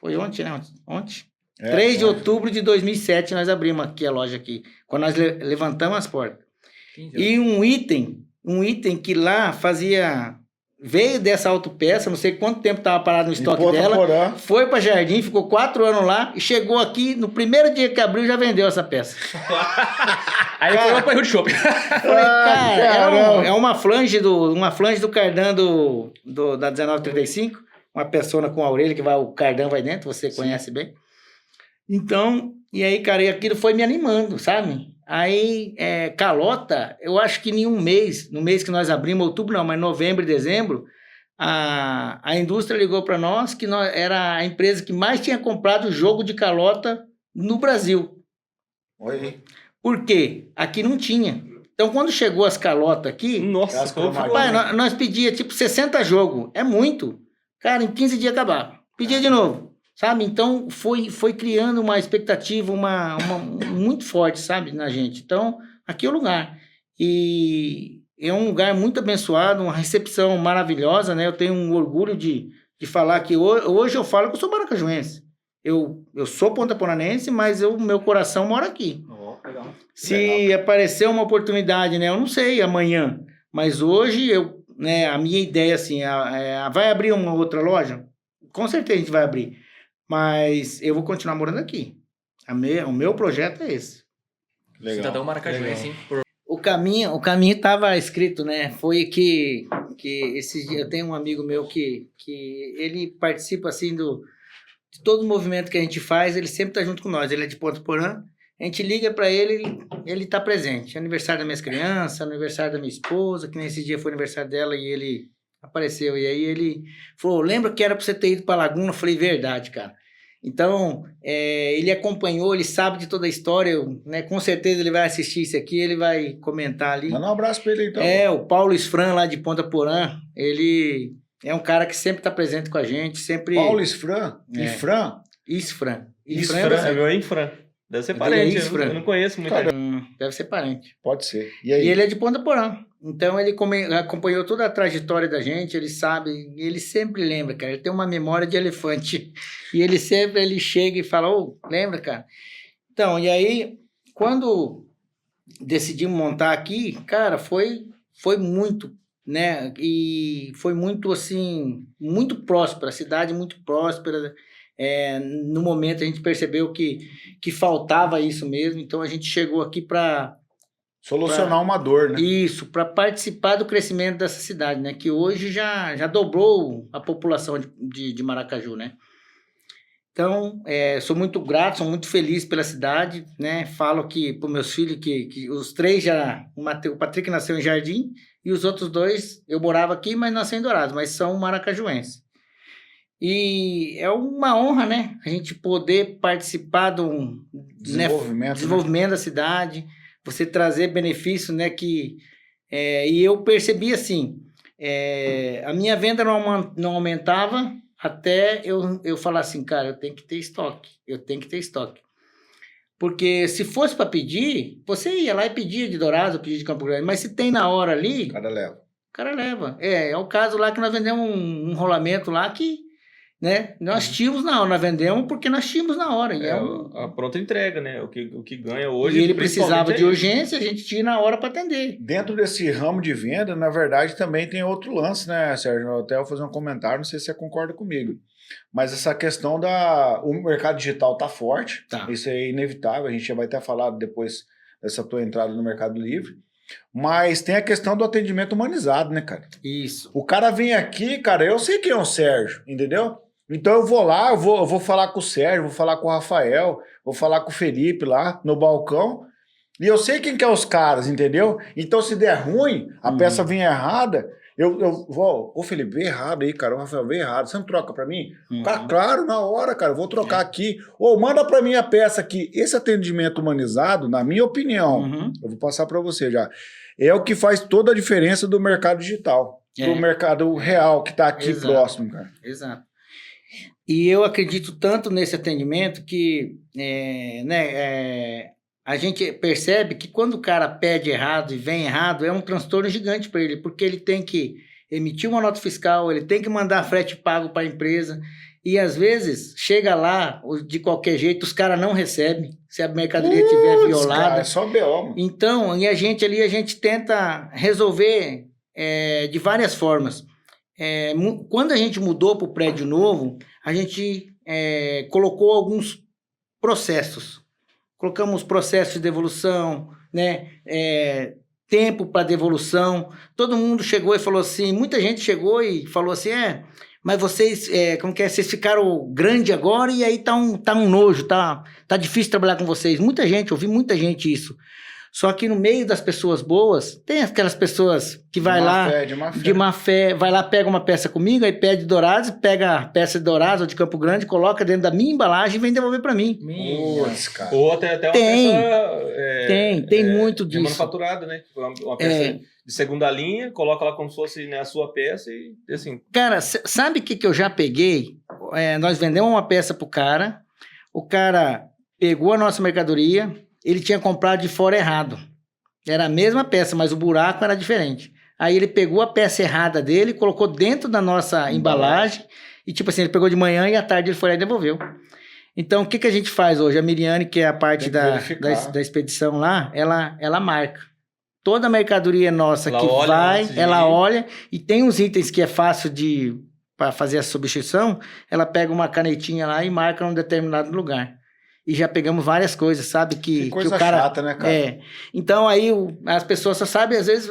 Foi ontem, né? Ontem. 3 de outubro de 2007 nós abrimos aqui a loja aqui, quando nós levantamos as portas. E um item que lá veio dessa autopeça, não sei quanto tempo estava parado no estoque dela, foi para Jardim, ficou 4 anos lá e chegou aqui, no primeiro dia que abriu já vendeu essa peça. Aí foi para o barril de chopp. Cara, é uma flange do cardan da 1935, uma persona com a orelha que o cardan vai dentro, você conhece bem. Então, e aí, cara, aquilo foi me animando, sabe? Aí, calota, eu acho que em no mês que nós abrimos, outubro não, mas novembro e dezembro, a indústria ligou para nós que era a empresa que mais tinha comprado jogo de calota no Brasil. Oi. Por quê? Aqui não tinha. Então, quando chegou as calotas aqui, nossa, rapaz, nós pedíamos tipo 60 jogos. É muito. Cara, em 15 dias acabava. Pedia de novo. Sabe? Então, foi criando uma expectativa muito forte, sabe, na gente. Então, aqui é o lugar. E é um lugar muito abençoado, uma recepção maravilhosa, né? Eu tenho um orgulho de falar que hoje eu falo que eu sou maracajuense. Eu sou pontaporanense, mas meu coração mora aqui. Legal. Se aparecer uma oportunidade, né? Eu não sei amanhã, mas hoje a minha ideia assim, vai abrir uma outra loja? Com certeza a gente vai abrir. Mas eu vou continuar morando aqui. O meu projeto é esse. Legal. Cidadão maracajuense, hein? O caminho estava escrito, né? Foi que esses dias eu tenho um amigo meu que ele participa assim de todo o movimento que a gente faz, ele sempre está junto com nós. Ele é de Ponta Porã. A gente liga para ele está presente. Aniversário das minhas crianças, aniversário da minha esposa, que nesse dia foi aniversário dela e ele apareceu. E aí ele falou, lembra que era para você ter ido para Laguna? Eu falei, verdade, cara. Então, ele acompanhou, ele sabe de toda a história, né? Com certeza ele vai assistir isso aqui, ele vai comentar ali. Manda um abraço para ele então. O Paulo Esfran, lá de Ponta Porã, ele É um cara que sempre está presente com a gente, sempre... Paulo Isfran? É. Isfran? Isfran. Isfran, Isfran é meu Infran. Deve ser O dele é parente, Isfran. eu não conheço muito. Cara, deve ser parente. Pode ser. E E aí? ele é de Ponta Porã. Então ele acompanhou toda a trajetória da gente, ele sabe, ele sempre lembra, cara. Ele tem uma memória de elefante. E ele sempre chega e fala, ô, lembra, cara? Então, e aí, quando decidimos montar aqui, cara, foi muito, né? E foi muito, assim, muito próspera, a cidade muito próspera. No momento a gente percebeu que faltava isso mesmo, então a gente chegou aqui para Solucionar uma dor, né? isso, para participar do crescimento dessa cidade, né? Que hoje já dobrou a população de Maracaju, né? Então, sou muito grato, sou muito feliz pela cidade, né? Falo que para os meus filhos que os 3 o Patrick nasceu em Jardim e os outros 2, eu morava aqui, mas nasceu em Dourados, mas são maracajuenses. E é uma honra, né? A gente poder participar do desenvolvimento da cidade, você trazer benefício, né? E eu percebi assim, a minha venda não aumentava até eu falar assim, cara, eu tenho que ter estoque. Porque se fosse para pedir, você ia lá e pedia de Dourados, pedia de Campo Grande, mas se tem na hora ali, O cara leva. É o caso lá que nós vendemos um rolamento lá que, né, nós tínhamos na hora, nós vendemos porque nós tínhamos na hora. E A pronta entrega, né? O que ganha hoje. e ele precisava de isso. urgência, a gente tinha na hora para atender. Dentro desse ramo de venda, na verdade, também tem outro lance, né, Sérgio? Eu até vou fazer um comentário, não sei se você concorda comigo. Mas essa questão o mercado digital tá forte, Tá. Isso é inevitável, a gente já vai até falar depois dessa tua entrada no Mercado Livre. Mas tem a questão do atendimento humanizado, né, cara? Isso. O cara vem aqui, cara, eu sei quem é o Sérgio, entendeu? Então eu vou lá, eu vou falar com o Sérgio, vou falar com o Rafael, vou falar com o Felipe lá no balcão, e eu sei quem que é os caras, entendeu? Então se der ruim, a peça vem errada, eu vou, ô Felipe, veio errado aí, cara, o Rafael veio errado, você não troca pra mim? Cara, claro, na hora, cara, eu vou trocar aqui, ou manda pra mim a peça aqui. Esse atendimento humanizado, na minha opinião, eu vou passar pra você já, é o que faz toda a diferença do mercado digital, do mercado real que tá aqui Exato. próximo, cara. Exato. E eu acredito tanto nesse atendimento que a gente percebe que quando o cara pede errado e vem errado, é um transtorno gigante para ele, porque ele tem que emitir uma nota fiscal, ele tem que mandar frete pago para a empresa, e às vezes chega lá, de qualquer jeito, os caras não recebem, se a mercadoria estiver violada. Cara, é só B.O., mano. Então, e a gente tenta resolver de várias formas. Quando a gente mudou para o prédio novo, a gente colocou alguns processos. Colocamos processos de devolução, né? Tempo para devolução. Todo mundo chegou e falou assim, muita gente chegou e falou assim, mas vocês, vocês ficaram grande agora e aí tá um nojo, tá difícil trabalhar com vocês. Ouvi muita gente isso. Só que no meio das pessoas boas, tem aquelas pessoas que vai lá de má fé, vai lá, pega uma peça comigo, aí pede Dourados, pega a peça de Dourados ou de Campo Grande, coloca dentro da minha embalagem e vem devolver para mim. Putz, cara. Ou até uma peça... Tem muito disso. Manufaturada, né? Uma peça de segunda linha, coloca lá como se fosse, né, a sua peça e assim... Cara, sabe o que eu já peguei? Nós vendemos uma peça pro cara, o cara pegou a nossa mercadoria... Ele tinha comprado de fora errado. Era a mesma peça, mas o buraco era diferente. Aí ele pegou a peça errada dele, colocou dentro da nossa embalagem. E tipo assim, ele pegou de manhã e à tarde ele foi lá e devolveu. Então, o que a gente faz hoje? A Miriane, que é a parte da expedição lá, ela marca. Toda a mercadoria nossa ela que vai, ela olha. E tem uns itens que é fácil para fazer a substituição. Ela pega uma canetinha lá e marca num determinado lugar. E já pegamos várias coisas, sabe? Que coisa o cara, chata, né, cara? Então, aí as pessoas só sabem, às vezes,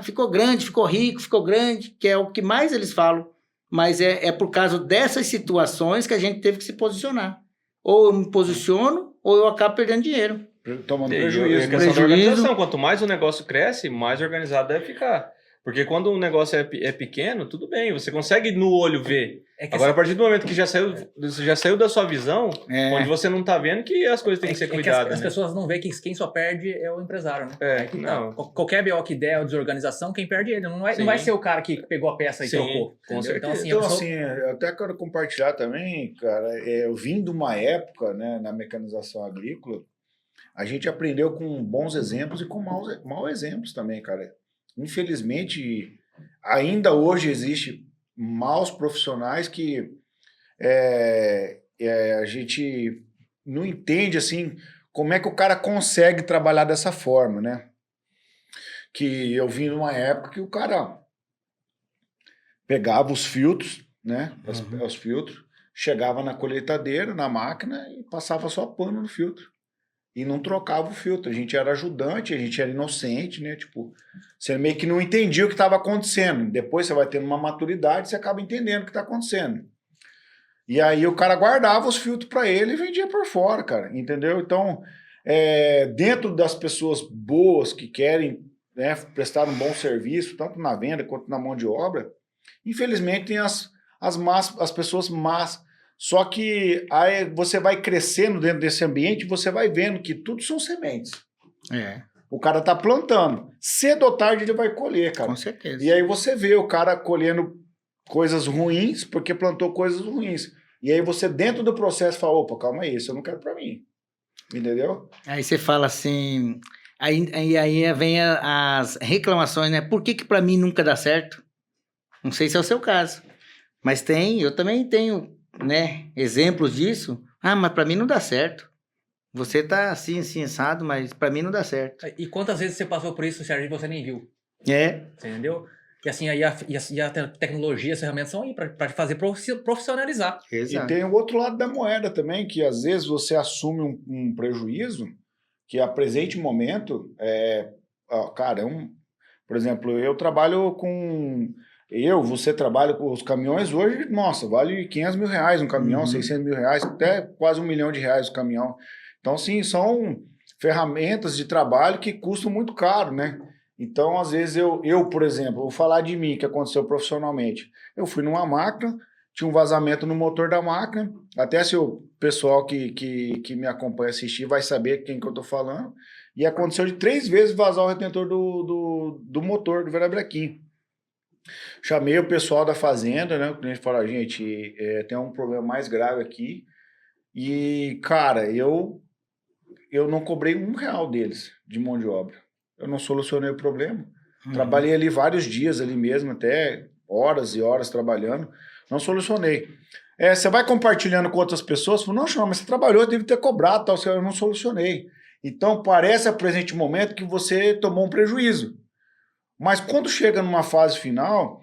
ficou grande, ficou rico, ficou grande, que é o que mais eles falam. Mas é por causa dessas situações que a gente teve que se posicionar. Ou eu me posiciono, ou eu acabo perdendo dinheiro. Tomando prejuízo. A questão da organização, quanto mais o negócio cresce, mais organizado deve ficar. Porque quando um negócio é pequeno, tudo bem, você consegue no olho ver. É que Agora, a partir do momento que já saiu da sua visão, É. onde você não tá vendo que as coisas têm que ser as cuidadas, né? pessoas não veem que quem só perde é o empresário, né? É, Aí que não. tá. Qualquer BO que der ou desorganização, quem perde é ele. Não vai Sim. ser o cara que pegou a peça e Sim, trocou. com Entendeu? Então, certeza. assim, a Então, pessoa- assim, eu até quero compartilhar também, cara, eu vim de uma época, né, na mecanização agrícola, a gente aprendeu com bons exemplos e com maus exemplos também, cara. Infelizmente, ainda hoje existe maus profissionais que a gente não entende, assim, como é que o cara consegue trabalhar dessa forma, né? Que eu vim numa época que o cara pegava os filtros, né? Os filtros, chegava na colheitadeira, na máquina e passava só pano no filtro. E não trocava o filtro. A gente era ajudante, a gente era inocente, né? Tipo, você meio que não entendia o que estava acontecendo. Depois você vai tendo uma maturidade, você acaba entendendo o que está acontecendo. E aí o cara guardava os filtros para ele e vendia por fora, cara. Entendeu? Então, dentro das pessoas boas que querem, né, prestar um bom serviço, tanto na venda quanto na mão de obra, infelizmente tem as pessoas más. Só que aí você vai crescendo dentro desse ambiente, você vai vendo que tudo são sementes. É, O cara tá plantando. Cedo ou tarde ele vai colher, cara. com certeza. E aí você vê o cara colhendo coisas ruins porque plantou coisas ruins. E aí você, dentro do processo, fala, opa, calma aí, isso eu não quero pra mim. Entendeu? Aí você fala assim... Aí vem as reclamações, né? Por que pra mim nunca dá certo? Não sei se é o seu caso. Mas eu também tenho, né, exemplos disso. Ah, mas pra mim não dá certo. Você tá assim, assado, mas pra mim não dá certo. E quantas vezes você passou por isso, Sérgio, e você nem viu? É, Você entendeu? E assim, aí a tecnologia, as ferramentas são aí para fazer profissionalizar. E exato. tem o outro lado da moeda também, que às vezes você assume um prejuízo que a presente momento cara, por exemplo, eu trabalho com... Você trabalha com os caminhões hoje, nossa, vale 500 mil reais um caminhão, 600 mil reais, até quase R$1 milhão o caminhão. Então, sim, são ferramentas de trabalho que custam muito caro, né? Então, às vezes, eu, por exemplo, vou falar de mim, que aconteceu profissionalmente. Eu fui numa máquina, tinha um vazamento no motor da máquina, até se o pessoal que me acompanha assistir vai saber quem que eu tô falando, e aconteceu de 3 vezes vazar o retentor do motor, do virabrequim. Chamei o pessoal da fazenda, né? O cliente falou, gente, tem um problema mais grave aqui, e, cara, eu não cobrei R$1 deles de mão de obra. Eu não solucionei o problema. Trabalhei ali vários dias ali mesmo, até horas e horas trabalhando. Não solucionei. Você vai compartilhando com outras pessoas, fala, não, mas você trabalhou, deve ter cobrado, tal, eu não solucionei. Então, parece a presente momento que você tomou um prejuízo. Mas quando chega numa fase final,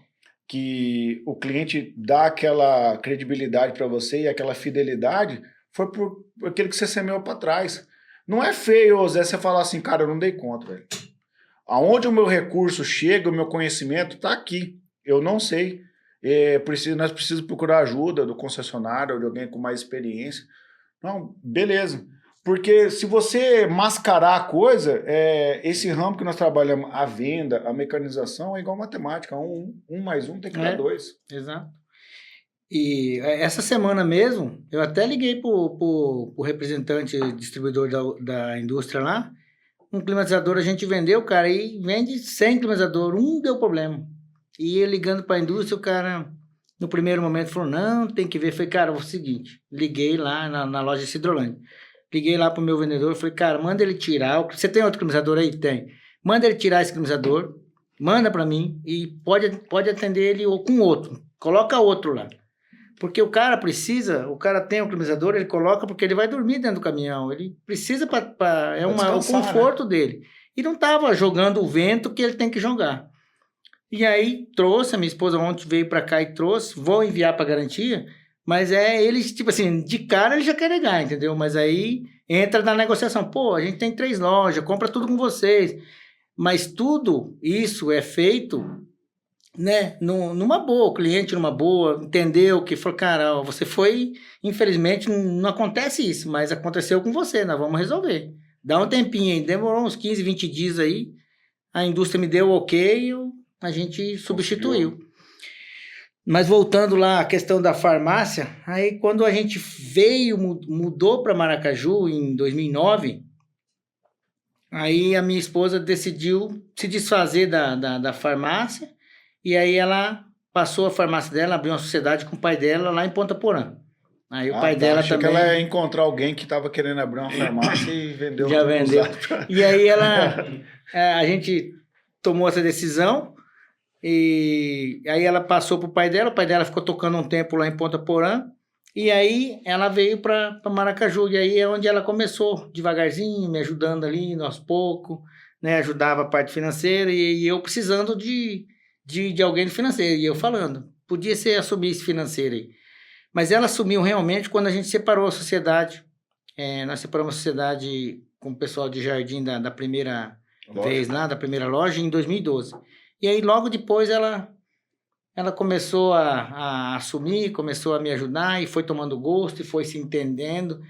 que o cliente dá aquela credibilidade para você e aquela fidelidade, foi por aquilo que você semeou para trás. Não é feio, Zé, você falar assim, cara, eu não dei conta, velho. Aonde o meu recurso chega, o meu conhecimento está aqui. Eu não sei. Nós precisamos procurar ajuda do concessionário ou de alguém com mais experiência. Não, beleza. Porque se você mascarar a coisa, esse ramo que nós trabalhamos, a venda, a mecanização, é igual matemática. Um mais um tem que dar 2. Exato. E essa semana mesmo, eu até liguei pro representante distribuidor da indústria lá. Um climatizador a gente vendeu, cara, e vende 100 climatizadores, deu problema. E eu ligando para a indústria, o cara, no primeiro momento, falou, não, tem que ver. Eu falei, cara, é o seguinte, liguei lá na loja de Cidrolândia. Liguei lá pro meu vendedor, falei, cara, manda ele tirar. Você tem outro climatizador aí? Tem. Manda ele tirar esse climatizador, manda para mim e pode atender ele com outro. Coloca outro lá. Porque o cara tem um climatizador, ele coloca porque ele vai dormir dentro do caminhão. Ele precisa o conforto, né, dele. E não estava jogando o vento que ele tem que jogar. E aí trouxe, a minha esposa ontem veio para cá e trouxe, vou enviar para garantia, mas eles, tipo assim, de cara ele já quer negar, entendeu? Mas aí entra na negociação. Pô, a gente tem 3 lojas, compra tudo com vocês. Mas tudo isso é feito, né, numa boa, o cliente numa boa, entendeu que falou, cara, você foi, infelizmente, não acontece isso, mas aconteceu com você, nós vamos resolver. Dá um tempinho aí, demorou uns 15, 20 dias aí, a indústria me deu o ok, a gente substituiu. Mas voltando lá à questão da farmácia, aí quando a gente mudou para Maracaju em 2009, aí a minha esposa decidiu se desfazer da farmácia, e aí ela passou a farmácia dela, abriu uma sociedade com o pai dela lá em Ponta Porã. Aí o pai dela achei também... que ela ia encontrar alguém que estava querendo abrir uma farmácia e vendeu. Já tudo vendeu. usado. E aí a gente tomou essa decisão, e aí ela passou pro pai dela, o pai dela ficou tocando um tempo lá em Ponta Porã, e aí ela veio para Maracaju, e aí é onde ela começou, devagarzinho, me ajudando ali, aos poucos, né, ajudava a parte financeira, e eu precisando de alguém financeiro, e eu falando, podia ser assumir esse financeiro aí. Mas ela assumiu realmente quando a gente separou a sociedade. Nós separamos a sociedade com o pessoal de Jardim da primeira vez lá, da primeira loja, em 2012. E aí, logo depois, ela começou a assumir, começou a me ajudar, e foi tomando gosto, e foi se entendendo.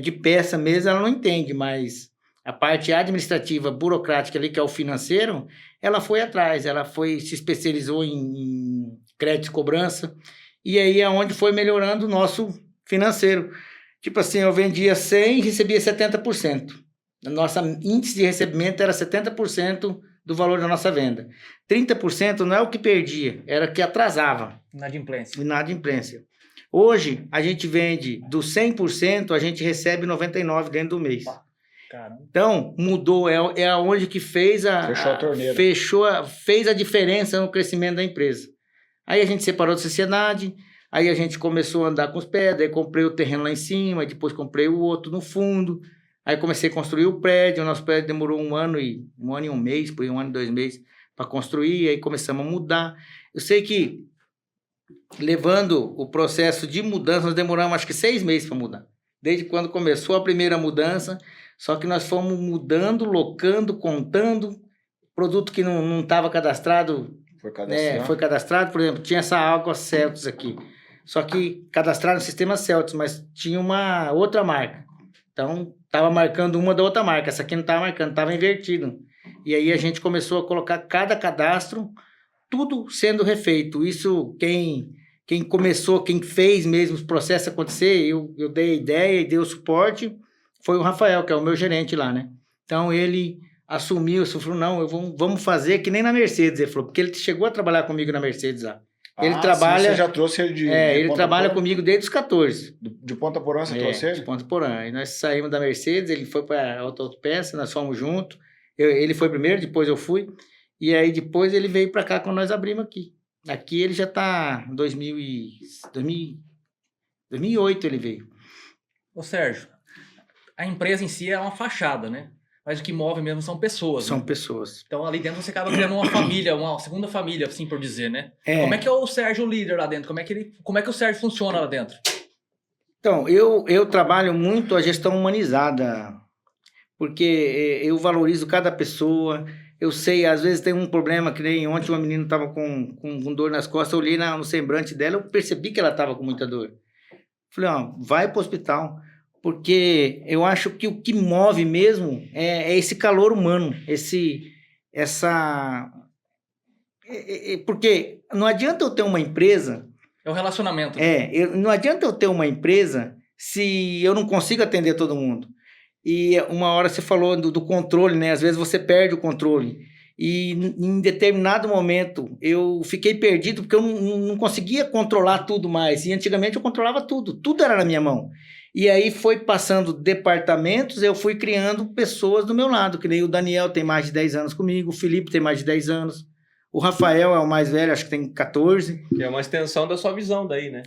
De peça mesmo, ela não entende, mas a parte administrativa, burocrática ali, que é o financeiro, ela foi atrás, se especializou em crédito e cobrança, e aí é onde foi melhorando o nosso financeiro. Tipo assim, eu vendia 100 e recebia 70%. O nosso índice de recebimento era 70% do valor da nossa venda. 30% não é o que perdia, era o que atrasava. Inadimplência. Hoje, a gente vende do 100%, a gente recebe 99% dentro do mês. Caramba. Então, mudou, é aonde que fez Fechou a torneira. Fez a diferença no crescimento da empresa. Aí a gente separou da sociedade, aí a gente começou a andar com os pés, daí comprei o terreno lá em cima, depois comprei o outro no fundo, aí comecei a construir o prédio, o nosso prédio demorou um ano e um mês, por aí, 1 ano e 2 meses para construir, aí começamos a mudar. Eu sei que, levando o processo de mudança, nós demoramos acho que 6 meses para mudar. Desde quando começou a primeira mudança, só que nós fomos mudando, locando, contando, produto que não estava cadastrado. Foi cadastrado, por exemplo, tinha essa água Celtics aqui, só que cadastrado no sistema Celtics, mas tinha uma outra marca, então estava marcando uma da outra marca, essa aqui não estava marcando, estava invertido, e aí a gente começou a colocar cada cadastro, tudo sendo refeito. Isso quem começou, quem fez mesmo os processos acontecer, eu dei a ideia e dei o suporte, foi o Rafael, que é o meu gerente lá, né? Então ele assumiu, falou, não, vamos fazer que nem na Mercedes, ele falou, porque ele chegou a trabalhar comigo na Mercedes lá. Ele trabalha... Você já trouxe ele de ele Ponta trabalha Porã? comigo desde os 14. De Ponta Porã você trouxe ele? De Ponta Porã. Aí nós saímos da Mercedes, ele foi para autopeça, nós fomos juntos. Ele foi primeiro, depois eu fui. E aí depois ele veio para cá quando nós abrimos aqui. Aqui ele já está em 2008 ele veio. Ô Sérgio, a empresa em si é uma fachada, né? Mas o que move mesmo são pessoas. São né? pessoas. Então ali dentro você acaba criando uma família, uma segunda família, assim por dizer, né? Como é que é o Sérgio líder lá dentro? Como é que o Sérgio funciona lá dentro? Então, eu trabalho muito a gestão humanizada, porque eu valorizo cada pessoa. Eu sei, às vezes tem um problema, que nem ontem uma menina estava com dor nas costas, eu olhei no semblante dela, eu percebi que ela estava com muita dor. Falei, vai para o hospital. Porque eu acho que o que move mesmo é esse calor humano, porque não adianta eu ter uma empresa... É o relacionamento. Não adianta eu ter uma empresa se eu não consigo atender todo mundo. E uma hora você falou do controle, né? Às vezes você perde o controle. E em determinado momento eu fiquei perdido porque eu não conseguia controlar tudo mais. E antigamente eu controlava tudo era na minha mão. E aí foi passando departamentos, eu fui criando pessoas do meu lado, que nem o Daniel tem mais de 10 anos comigo, o Felipe tem mais de 10 anos, o Rafael é o mais velho, acho que tem 14. Que é uma extensão da sua visão daí, né?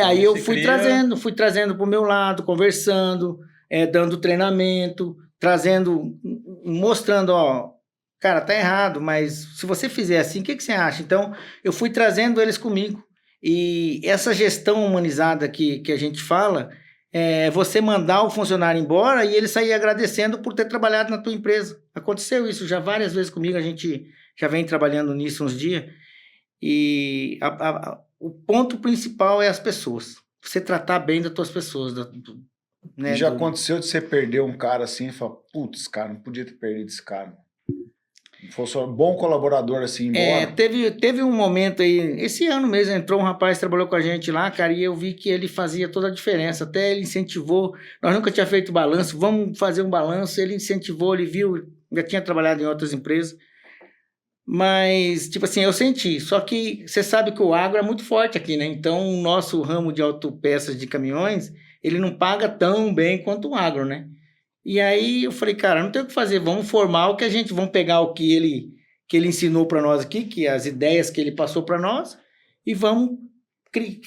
Aí eu fui trazendo para o meu lado, conversando, dando treinamento, mostrando, cara, tá errado, mas se você fizer assim, o que você acha? Então, eu fui trazendo eles comigo. E essa gestão humanizada que a gente fala... você mandar o funcionário embora e ele sair agradecendo por ter trabalhado na tua empresa. Aconteceu isso já várias vezes comigo, a gente já vem trabalhando nisso uns dias. E o ponto principal é as pessoas. Você tratar bem das tuas pessoas. Né, aconteceu de você perder um cara assim e falar, putz, cara, não podia ter perdido esse cara. fosse um bom colaborador assim, embora. Teve um momento aí, esse ano mesmo, entrou um rapaz que trabalhou com a gente lá, cara, e eu vi que ele fazia toda a diferença, até ele incentivou, nós nunca tinha feito balanço, vamos fazer um balanço, ele incentivou, ele viu, já tinha trabalhado em outras empresas, mas, tipo assim, eu senti, só que você sabe que o agro é muito forte aqui, né, então o nosso ramo de autopeças de caminhões, ele não paga tão bem quanto o agro, né, e aí eu falei, cara, não tem o que fazer, vamos formar vamos pegar o que ele ensinou para nós aqui, que as ideias que ele passou para nós, e vamos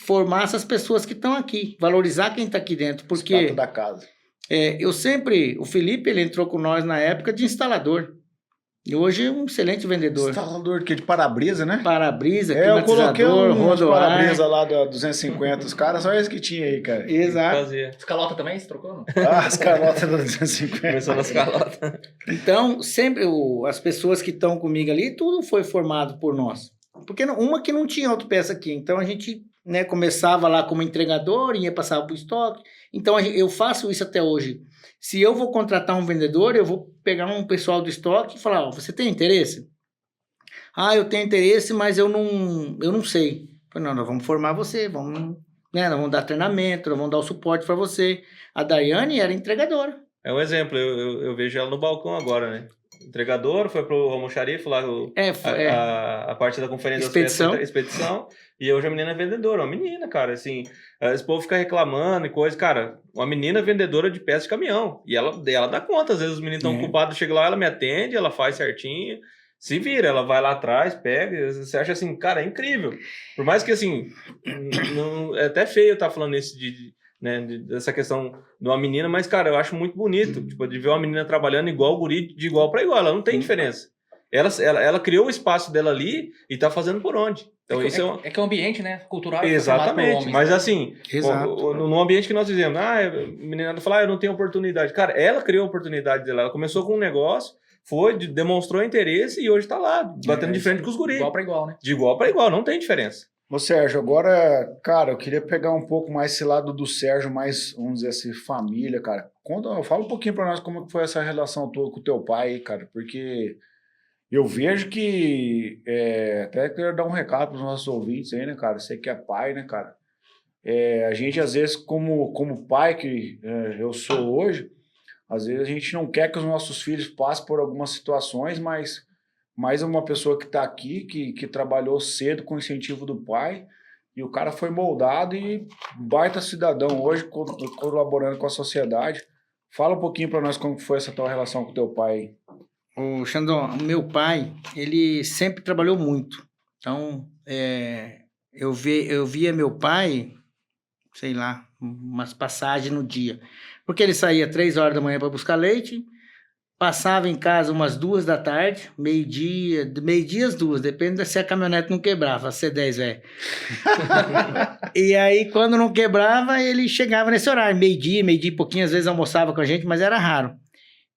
formar essas pessoas que estão aqui, valorizar quem está aqui dentro, porque Estátua da casa. o Felipe, ele entrou com nós na época de instalador, e hoje é um excelente vendedor. Instalador de para-brisa, né? Para-brisa, Eu coloquei climatizador, uns para-brisa lá da 250, os caras, só esse que tinha aí, cara. Exato. Fazia. Escalota também, você trocou? Não? As calotas da 250. Começou nas calotas. Então, sempre as pessoas que estão comigo ali, tudo foi formado por nós. Porque uma que não tinha autopeça aqui, então a gente, né, começava lá como entregador, ia passar para o estoque. Então eu faço isso até hoje. Se eu vou contratar um vendedor, eu vou pegar um pessoal do estoque e falar, você tem interesse? Ah, eu tenho interesse, mas eu não sei. Eu falei, não, nós vamos formar você, nós vamos dar treinamento, nós vamos dar o suporte para você. A Daiane era entregadora. É um exemplo, eu vejo ela no balcão agora, né? Entregador, foi pro almoxarife lá, a parte da conferência expedição, e hoje a menina é vendedora, uma menina, cara, assim, esse povo fica reclamando e coisa, cara, uma menina vendedora de peça de caminhão, e ela dá conta, às vezes os meninos estão ocupados, chega lá, ela me atende, ela faz certinho, se vira, ela vai lá atrás, pega, você acha assim, cara, é incrível, por mais que assim, é até feio eu estar falando isso dessa questão de uma menina, mas, cara, eu acho muito bonito, tipo, de ver uma menina trabalhando igual o guri, de igual para igual, ela não tem diferença. Ela criou o espaço dela ali e tá fazendo por onde. Então, que é um ambiente, né, cultural. Exatamente, mas né? assim, no ambiente que nós fizemos, a menina fala, eu não tenho oportunidade. Cara, ela criou a oportunidade dela, ela começou com um negócio, demonstrou interesse e hoje tá lá, batendo de frente com os guris. De igual para igual, né? De igual para igual, não tem diferença. Ô Sérgio, agora, cara, eu queria pegar um pouco mais esse lado do Sérgio, mais, vamos dizer assim, família, cara. Fala um pouquinho pra nós como foi essa relação toda com o teu pai, cara, porque eu vejo que, até quero dar um recado pros nossos ouvintes aí, né, cara, você que é pai, né, cara, a gente, às vezes, como pai que eu sou hoje, às vezes a gente não quer que os nossos filhos passem por algumas situações, mas mais uma pessoa que está aqui, que trabalhou cedo com o incentivo do pai, e o cara foi moldado e baita cidadão hoje, colaborando com a sociedade. Fala um pouquinho para nós como foi essa tua relação com o teu pai. O Xandão, o meu pai, ele sempre trabalhou muito. Então, eu via meu pai, sei lá, umas passagens no dia. Porque ele saía 3 horas da manhã para buscar leite, passava em casa umas 2 da tarde, meio-dia às 2, depende se a caminhonete não quebrava, a C10, velho. E aí, quando não quebrava, ele chegava nesse horário, meio-dia e pouquinho, às vezes almoçava com a gente, mas era raro.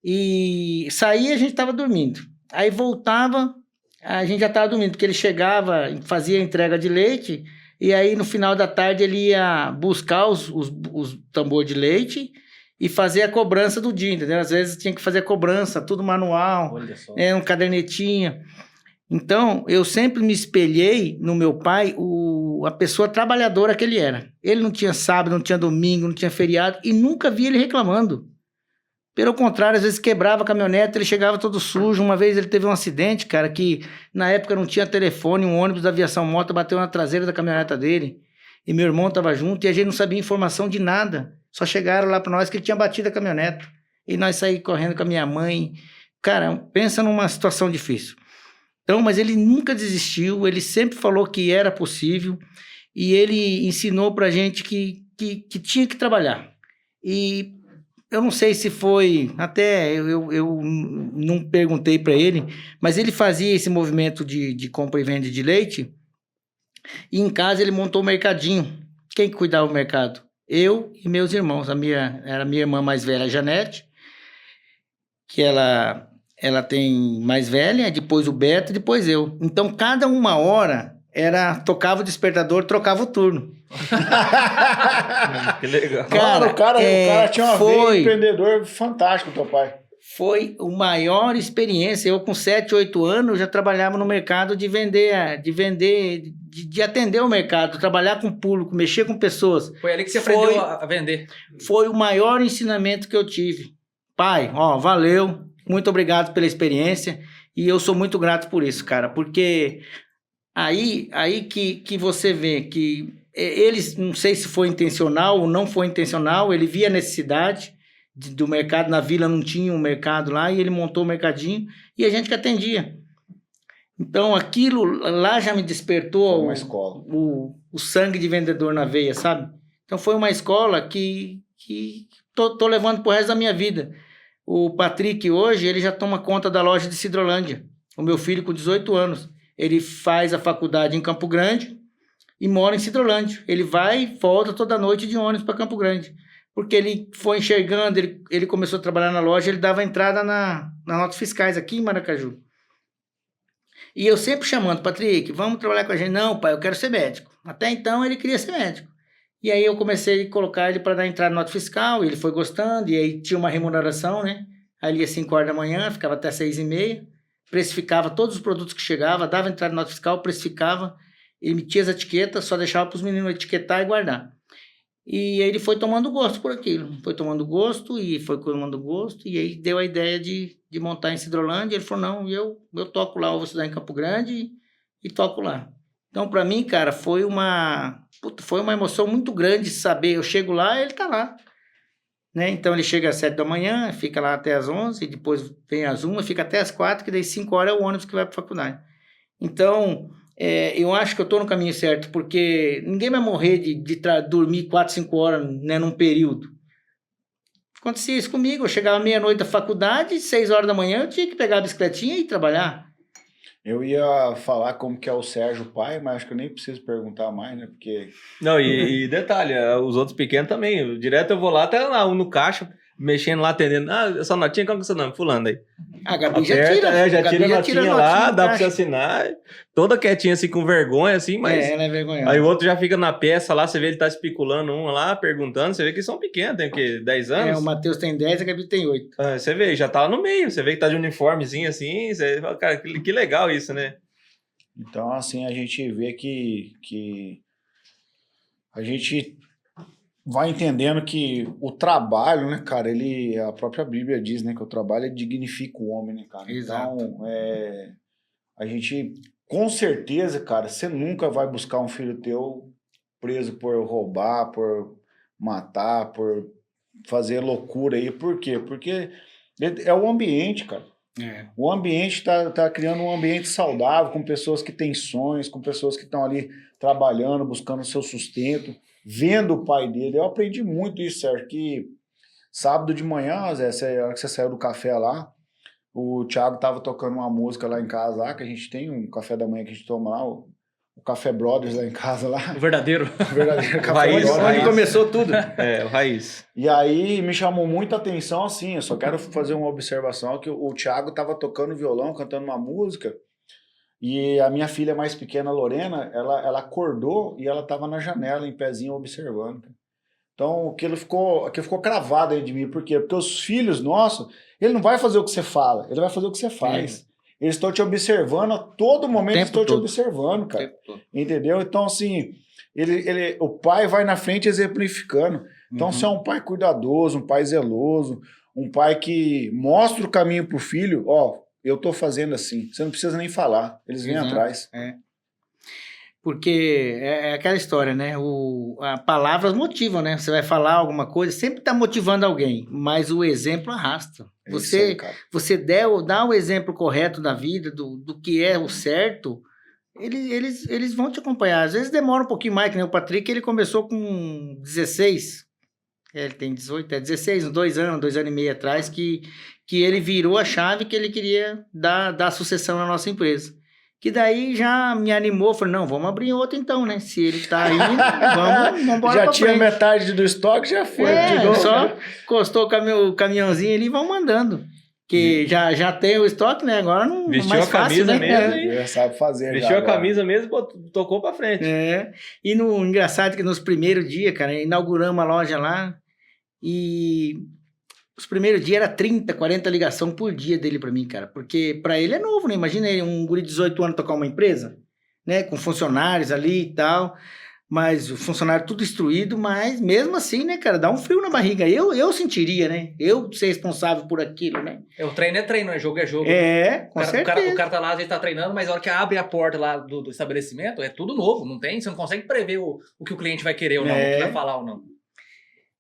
E saía, a gente estava dormindo. Aí voltava, a gente já estava dormindo, porque ele chegava, fazia a entrega de leite, e aí no final da tarde ele ia buscar os tambor de leite, e fazer a cobrança do dia, entendeu? Às vezes tinha que fazer a cobrança, tudo manual, um cadernetinho. Então, eu sempre me espelhei no meu pai, a pessoa trabalhadora que ele era. Ele não tinha sábado, não tinha domingo, não tinha feriado, e nunca vi ele reclamando. Pelo contrário, às vezes quebrava a caminhonete, ele chegava todo sujo. Uma vez ele teve um acidente, cara, que na época não tinha telefone, um ônibus da aviação moto bateu na traseira da caminhoneta dele, e meu irmão estava junto, e a gente não sabia informação de nada. Só chegaram lá para nós que ele tinha batido a caminhoneta. E nós saímos correndo com a minha mãe. Cara, pensa numa situação difícil. Então, mas ele nunca desistiu, ele sempre falou que era possível. E ele ensinou pra gente que tinha que trabalhar. E eu não sei se foi... Até eu não perguntei para ele, mas ele fazia esse movimento de compra e venda de leite. E em casa ele montou um mercadinho. Quem que cuidava do mercado? Eu e meus irmãos. Era a minha irmã mais velha, a Janete, que ela tem mais velha, depois o Beto, depois eu. Então, cada 1 hora, tocava o despertador, trocava o turno. Que legal. Cara, o cara tinha uma veia empreendedor fantástico, teu pai. foi a maior experiência. Eu, com 7, 8 anos, já trabalhava no mercado de vender, de atender o mercado, trabalhar com público, mexer com pessoas. Foi ali que você aprendeu a vender. Foi o maior ensinamento que eu tive. Pai, valeu, muito obrigado pela experiência e eu sou muito grato por isso, cara, porque aí que você vê que eles, não sei se foi intencional ou não foi intencional, ele via a necessidade do mercado, na vila não tinha um mercado lá, e ele montou o mercadinho, e a gente que atendia. Então, aquilo lá já me despertou uma escola. O sangue de vendedor na veia, sabe? Então, foi uma escola que tô levando pro resto da minha vida. O Patrick, hoje, ele já toma conta da loja de Cidrolândia. O meu filho, com 18 anos, ele faz a faculdade em Campo Grande e mora em Cidrolândia. Ele vai e volta toda noite de ônibus para Campo Grande. Porque ele foi enxergando, ele começou a trabalhar na loja, ele dava entrada nas notas fiscais aqui em Maracaju. E eu sempre chamando, Patrick, vamos trabalhar com a gente. Não, pai, eu quero ser médico. Até então ele queria ser médico. E aí eu comecei a colocar ele para dar entrada na nota fiscal, e ele foi gostando, e aí tinha uma remuneração, né? Aí ele ia 5 horas da manhã, ficava até 6h30, precificava todos os produtos que chegavam, dava entrada na nota fiscal, precificava, emitia as etiquetas, só deixava para os meninos etiquetar e guardar. E aí ele foi tomando gosto por aquilo, e aí deu a ideia de montar em Cidrolândia. Ele falou, não, eu toco lá, eu vou estudar em Campo Grande e toco lá. Então, para mim, cara, foi uma emoção muito grande saber, eu chego lá, ele tá lá, né? Então ele chega às 7 da manhã, fica lá até às 11, depois vem às 1, fica até às 4, que daí 5 horas é o ônibus que vai para a faculdade. Então, eu acho que eu estou no caminho certo, porque ninguém vai morrer de dormir 4, 5 horas, né, num período. Acontecia isso comigo, eu chegava meia-noite da faculdade, 6 horas da manhã eu tinha que pegar a bicicletinha e ir trabalhar. Eu ia falar como que é o Sérgio pai, mas acho que eu nem preciso perguntar mais, né? Porque... Não, e detalhe, os outros pequenos também. Direto eu vou lá, até lá, no caixa, mexendo lá, atendendo. Essa notinha, qual que é o seu nome? Fulano aí. A Gabi já tira. Já tira a notinha lá, dá pra você caixa. assinar. Toda quietinha, assim, com vergonha, assim, mas... ela é vergonhosa. Aí o outro já fica na peça lá, você vê ele tá especulando um lá, perguntando, você vê que são pequenos, tem o quê? 10 anos? O Matheus tem 10, a Gabi tem 8. Você vê, já tá lá no meio, você vê que tá de uniformezinho assim, você fala, cara, que legal isso, né? Então, assim, a gente vê que a gente vai entendendo que o trabalho, né, cara, a própria Bíblia diz, né, que o trabalho dignifica o homem, né, cara? Exato. Então, a gente, com certeza, cara, você nunca vai buscar um filho teu preso por roubar, por matar, por fazer loucura aí. Por quê? Porque é o ambiente, cara. O ambiente tá criando um ambiente saudável, com pessoas que têm sonhos, com pessoas que estão ali trabalhando, buscando o seu sustento, vendo o pai dele. Eu aprendi muito isso, Sérgio, que sábado de manhã, Zé, a hora que você saiu do café lá, o Thiago tava tocando uma música lá em casa, lá, que a gente tem um café da manhã que a gente toma lá, o Café Brothers lá em casa lá. O verdadeiro. O verdadeiro Café Raiz, Brothers. Onde começou tudo. O Raiz. E aí me chamou muita atenção, assim, eu só quero fazer uma observação, que o Thiago tava tocando violão, cantando uma música, e a minha filha mais pequena, Lorena, ela acordou e ela tava na janela, em pezinho, observando. Então, aquilo ficou cravado aí de mim. Por quê? Porque os filhos nossos, ele não vai fazer o que você fala, ele vai fazer o que você faz. Eles estão te observando a todo momento, eles estão te observando, cara. Entendeu? Então, assim, o pai vai na frente exemplificando. Então, você é um pai cuidadoso, um pai zeloso, um pai que mostra o caminho pro filho. Ó, eu tô fazendo assim. Você não precisa nem falar. Eles vêm atrás. Porque é aquela história, né? As palavras motivam, né? Você vai falar alguma coisa, sempre está motivando alguém, mas o exemplo arrasta. Você dá o exemplo correto da vida, do que é o certo, eles vão te acompanhar. Às vezes demora um pouquinho mais, que nem o Patrick, ele começou com 16, ele tem 18, 16, 2 anos e meio atrás, que ele virou a chave que ele queria dar sucessão na nossa empresa. Que daí já me animou, falei, não, vamos abrir outro então, né? Se ele tá aí, vamos embora já pra tinha frente. Metade do estoque, já foi. Só encostou o caminhãozinho ali e vão mandando. Que já tem o estoque, né? Agora não vestiu mais a fácil, camisa né? mesmo, Já sabe fazer. Vestiu a camisa mesmo, tocou pra frente. E no engraçado que nos primeiros dias, cara, inauguramos a loja lá e Os primeiros dias era 30, 40 ligação por dia dele pra mim, cara. Porque pra ele é novo, né? Imagina ele, um guri de 18 anos tocar uma empresa, né? Com funcionários ali e tal. Mas o funcionário tudo instruído, mas mesmo assim, né, cara? Dá um frio na barriga. Eu sentiria, né? Eu ser responsável por aquilo, né? O treino é treino, é jogo é jogo. Com certeza. O cara tá lá, às vezes tá treinando, mas a hora que abre a porta lá do estabelecimento, é tudo novo, não tem? Você não consegue prever o que o cliente vai querer ou não, o que vai falar ou não.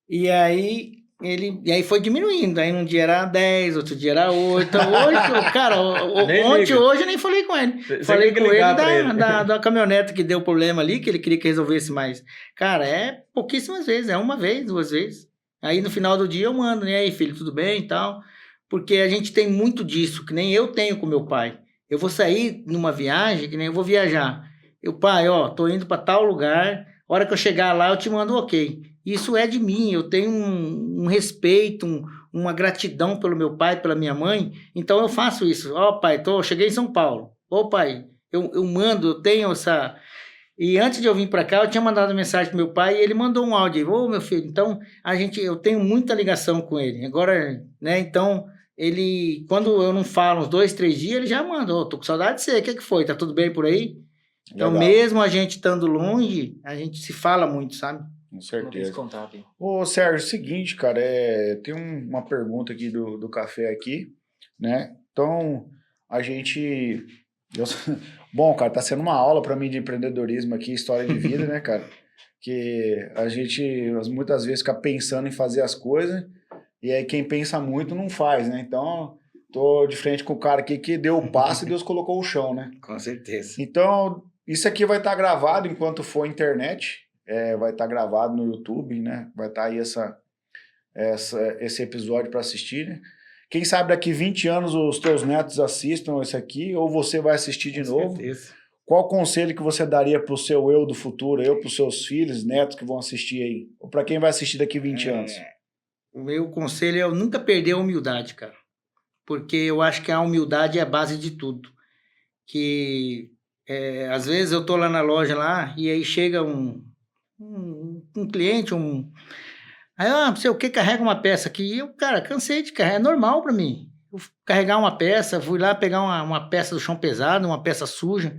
E aí foi diminuindo. Aí um dia era 10, outro dia era 8. Hoje, cara, hoje eu nem falei com ele. Falei com ele da caminhonete que deu problema ali, que ele queria que resolvesse mais. Cara, é pouquíssimas vezes, é uma vez, 2 vezes. Aí no final do dia eu mando, né? Aí, filho, tudo bem e tal. Porque a gente tem muito disso, que nem eu tenho com meu pai. Eu vou sair numa viagem, que nem eu vou viajar. Pai, tô indo para tal lugar. A hora que eu chegar lá, eu te mando ok. Isso é de mim, eu tenho um respeito, uma gratidão pelo meu pai, pela minha mãe, então eu faço isso. Pai, cheguei em São Paulo. Pai, eu mando, eu tenho essa... E antes de eu vir para cá, eu tinha mandado mensagem pro meu pai e ele mandou um áudio. Meu filho, então, eu tenho muita ligação com ele. Agora, né, então, ele, quando eu não falo uns 2, 3 dias, ele já manda, tô com saudade de você, o que foi? Tá tudo bem por aí? Então, mesmo a gente estando longe, a gente se fala muito, sabe? Com certeza. Contato, Ô, Sérgio, é o seguinte, cara, tem uma pergunta aqui do café aqui, né? Então, a gente... Bom, cara, tá sendo uma aula para mim de empreendedorismo aqui, história de vida, né, cara? Que a gente muitas vezes fica pensando em fazer as coisas e aí quem pensa muito não faz, né? Então, tô de frente com o cara aqui que deu o passo e Deus colocou o chão, né? Com certeza. Então, isso aqui vai estar gravado enquanto for internet. Vai estar gravado no YouTube, né? Vai estar aí esse episódio para assistir, né? Quem sabe daqui 20 anos os teus netos assistam isso aqui, ou você vai assistir de novo. Certeza. Qual conselho que você daria para o seu eu do futuro, para os seus filhos, netos que vão assistir aí? Ou para quem vai assistir daqui 20 anos? O meu conselho é nunca perder a humildade, cara. Porque eu acho que a humildade é a base de tudo. Que às vezes eu tô lá na loja lá e aí chega um cliente, aí, não sei o que, carrega uma peça aqui. E eu, cara, cansei de carregar, é normal pra mim. Eu carregar uma peça, fui lá pegar uma peça do chão pesado, uma peça suja.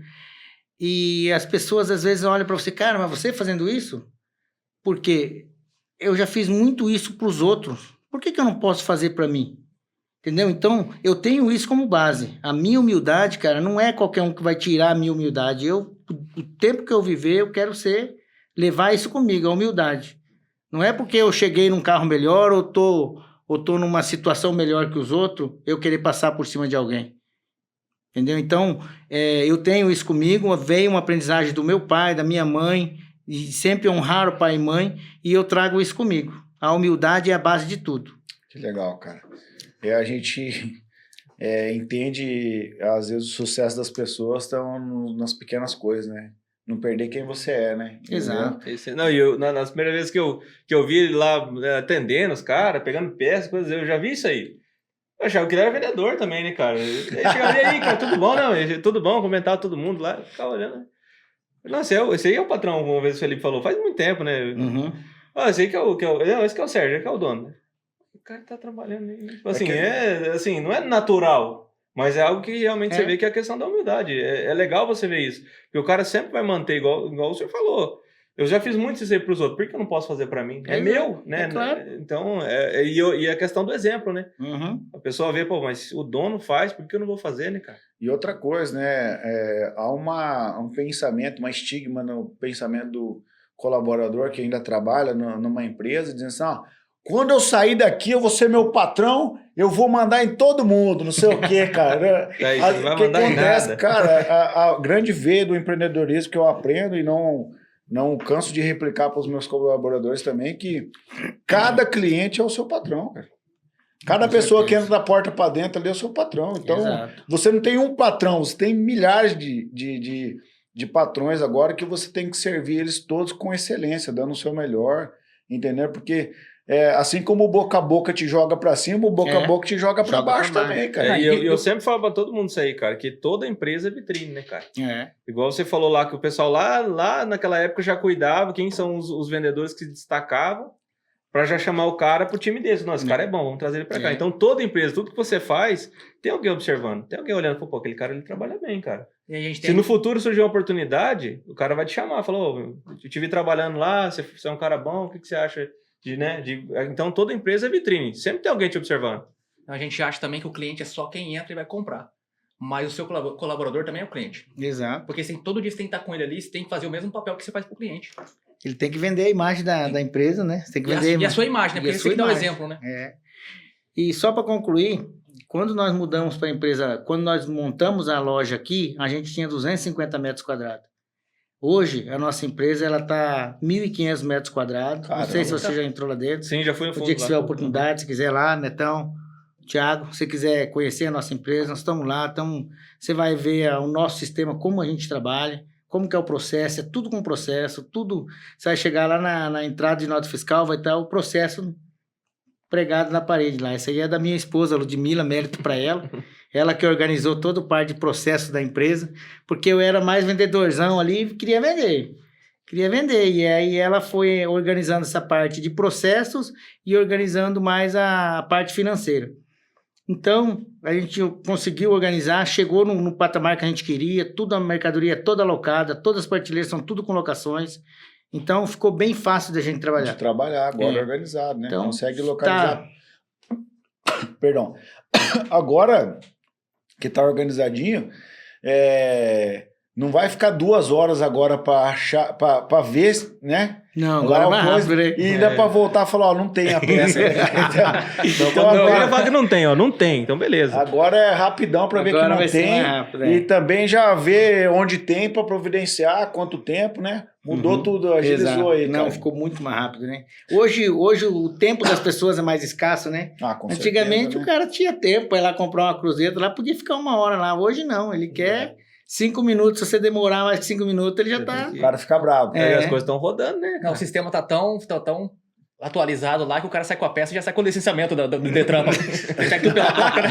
E as pessoas às vezes olham pra você, cara, mas você fazendo isso? Porque eu já fiz muito isso pros outros. Por que eu não posso fazer pra mim? Entendeu? Então, eu tenho isso como base. A minha humildade, cara, não é qualquer um que vai tirar a minha humildade. O tempo que eu viver, eu quero levar isso comigo, a humildade. Não é porque eu cheguei num carro melhor ou tô numa situação melhor que os outros, eu querer passar por cima de alguém. Entendeu? Então, eu tenho isso comigo, veio uma aprendizagem do meu pai, da minha mãe, e sempre honrar o pai e mãe, e eu trago isso comigo. A humildade é a base de tudo. Que legal, cara. A gente entende, às vezes, o sucesso das pessoas estão nas pequenas coisas, né? Não perder quem você é, né? Exato. Não, nas primeiras vezes que eu vi ele lá atendendo os caras, pegando peças, coisas, eu já vi isso aí. Eu achava que ele era vendedor também, né, cara? Ele chegava aí, cara, tudo bom? Não, tudo bom, comentava todo mundo lá, ficava olhando. Nossa, esse aí é o patrão, uma vez o Felipe falou, faz muito tempo, né? Uhum. Esse aí não, esse que é o Sérgio, que é o dono. O cara tá trabalhando aí. Tipo assim, assim, não é natural. Mas é algo que realmente você vê que é a questão da humildade. É legal você ver isso. Porque o cara sempre vai manter, igual o senhor falou. Eu já fiz muito isso aí pros outros. Por que eu não posso fazer pra mim? É meu, né? É claro. Então, e a questão do exemplo, né? Uhum. A pessoa vê, mas o dono faz, por que eu não vou fazer, né, cara? E outra coisa, né? Há um pensamento, uma estigma no pensamento do colaborador que ainda trabalha numa empresa, dizendo assim, quando eu sair daqui, eu vou ser meu patrão, eu vou mandar em todo mundo, não sei o quê, cara. Não vai mandar em nada. Cara, a grande veia do empreendedorismo que eu aprendo e não canso de replicar para os meus colaboradores também, que cada cliente é o seu patrão, cara. Cada pessoa que entra da porta para dentro ali é o seu patrão. Então, você não tem um patrão, você tem milhares de patrões agora que você tem que servir eles todos com excelência, dando o seu melhor, entendeu? Porque... assim como o boca a boca te joga pra cima, o boca a boca te joga pra baixo também, cara. E eu sempre falo pra todo mundo isso aí, cara, que toda empresa é vitrine, né, cara? Igual você falou lá, que o pessoal lá naquela época já cuidava, quem são os vendedores que se destacavam, Pra já chamar o cara pro time desse. Nossa, esse cara é bom, vamos trazer ele pra cá. Então, toda empresa, tudo que você faz, tem alguém observando. Tem alguém olhando, pô, aquele cara, ele trabalha bem, cara. E a gente Se no futuro surgir uma oportunidade, o cara vai te chamar. Falou, eu te vi trabalhando lá, você é um cara bom, o que você acha de, né? Então, toda empresa é vitrine. Sempre tem alguém te observando. A gente acha também que o cliente é só quem entra e vai comprar. Mas o seu colaborador também é o cliente. Exato. Porque todo dia você tem que estar com ele ali, você tem que fazer o mesmo papel que você faz pro cliente. Ele tem que vender a imagem da empresa, né? Você tem que vender E a sua imagem, né? Porque você tem que dar um exemplo, né? E só para concluir, quando nós mudamos para a empresa, quando nós montamos a loja aqui, a gente tinha 250 metros quadrados. Hoje, a nossa empresa ela está 1.500 metros quadrados. Caramba. Não sei se você já entrou lá dentro. Sim, já fui no O fundo dia que lá. tiver a oportunidade, se quiser lá, Netão, Thiago, se você quiser conhecer a nossa empresa, nós estamos lá. Você vai ver o nosso sistema, como a gente trabalha, como que é o processo, é tudo com processo, tudo. Você vai chegar lá na entrada de nota fiscal, vai estar o processo pregado na parede lá. Essa aí é da minha esposa, Ludmila, mérito para ela. Ela que organizou todo o parte de processo da empresa, porque eu era mais vendedorzão ali e queria vender. E aí ela foi organizando essa parte de processos e organizando mais a parte financeira. Então, a gente conseguiu organizar, chegou no patamar que a gente queria, tudo a mercadoria toda alocada, todas as prateleiras são tudo com locações. Então, ficou bem fácil da gente trabalhar. De trabalhar agora organizado, né? Então, consegue localizar. Perdão. Agora que tá organizadinho, não vai ficar 2 horas agora para achar, para ver, né? Não, agora é mais rápido, né? E ainda para voltar e falar, ó, não tem a peça. Então agora fala que não tem, ó. Não tem, então beleza. Agora é rapidão para ver que não vai ser tem. mais rápido, E também já ver onde tem para providenciar, quanto tempo, né? Mudou tudo, agilizou aí, cara. Não, ficou muito mais rápido, né? Hoje o tempo das pessoas é mais escasso, né? Com Antigamente certeza, o cara tinha tempo para ir lá comprar uma cruzeta, lá podia ficar 1 hora lá. Hoje não, ele quer 5 minutos. Se você demorar mais que 5 minutos, ele já tá... O cara fica bravo. Aí as coisas estão rodando, né? Não, o sistema tá tão atualizado lá que o cara sai com a peça e já sai com o licenciamento do Detran. Ele pega tudo pela placa, né?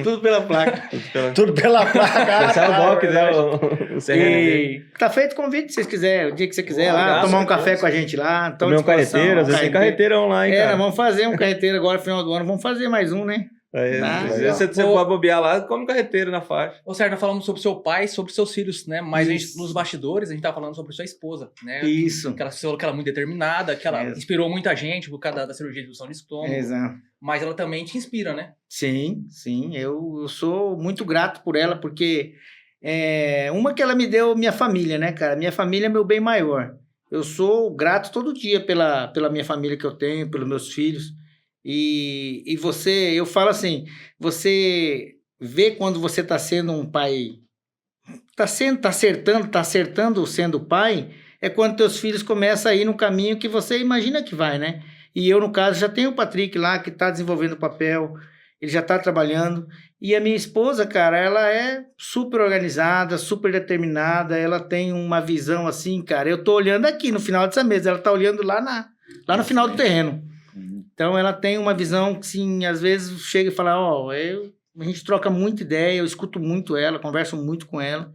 Tudo pela placa. Tudo pela placa. Sai o bloco, né? O CRN. E tá feito o convite, se vocês quiserem, o dia que você quiser lá, graças tomar um a café Deus. com a gente lá. Comer um carreteiro, às vezes tem carreteiro online, cara. Vamos fazer um carreteiro agora, final do ano, vamos fazer mais um, né? Às vezes você pode bobear lá, come carreteiro na faixa. Ô Sérgio, nós falamos sobre seu pai, sobre seus filhos, né? Mas nos bastidores a gente tá falando sobre sua esposa, né? Isso. Que ela falou que ela é muito determinada, que ela inspirou muita gente por causa da cirurgia de redução de estômago. Exato. Mas ela também te inspira, né? Sim. Eu sou muito grato por ela, porque uma que ela me deu minha família, né, cara? Minha família é meu bem maior. Eu sou grato todo dia pela minha família que eu tenho, pelos meus filhos. E eu falo assim, você vê quando você está sendo um pai, tá acertando sendo pai, é quando teus filhos começam a ir no caminho que você imagina que vai, né? E eu, no caso, já tenho o Patrick lá, que está desenvolvendo o papel, ele já está trabalhando. E a minha esposa, cara, ela é super organizada, super determinada, ela tem uma visão assim, cara, eu tô olhando aqui no final dessa mesa, ela tá olhando lá no final do terreno. Então, ela tem uma visão que, sim, às vezes chega e fala, a gente troca muita ideia, eu escuto muito ela, converso muito com ela.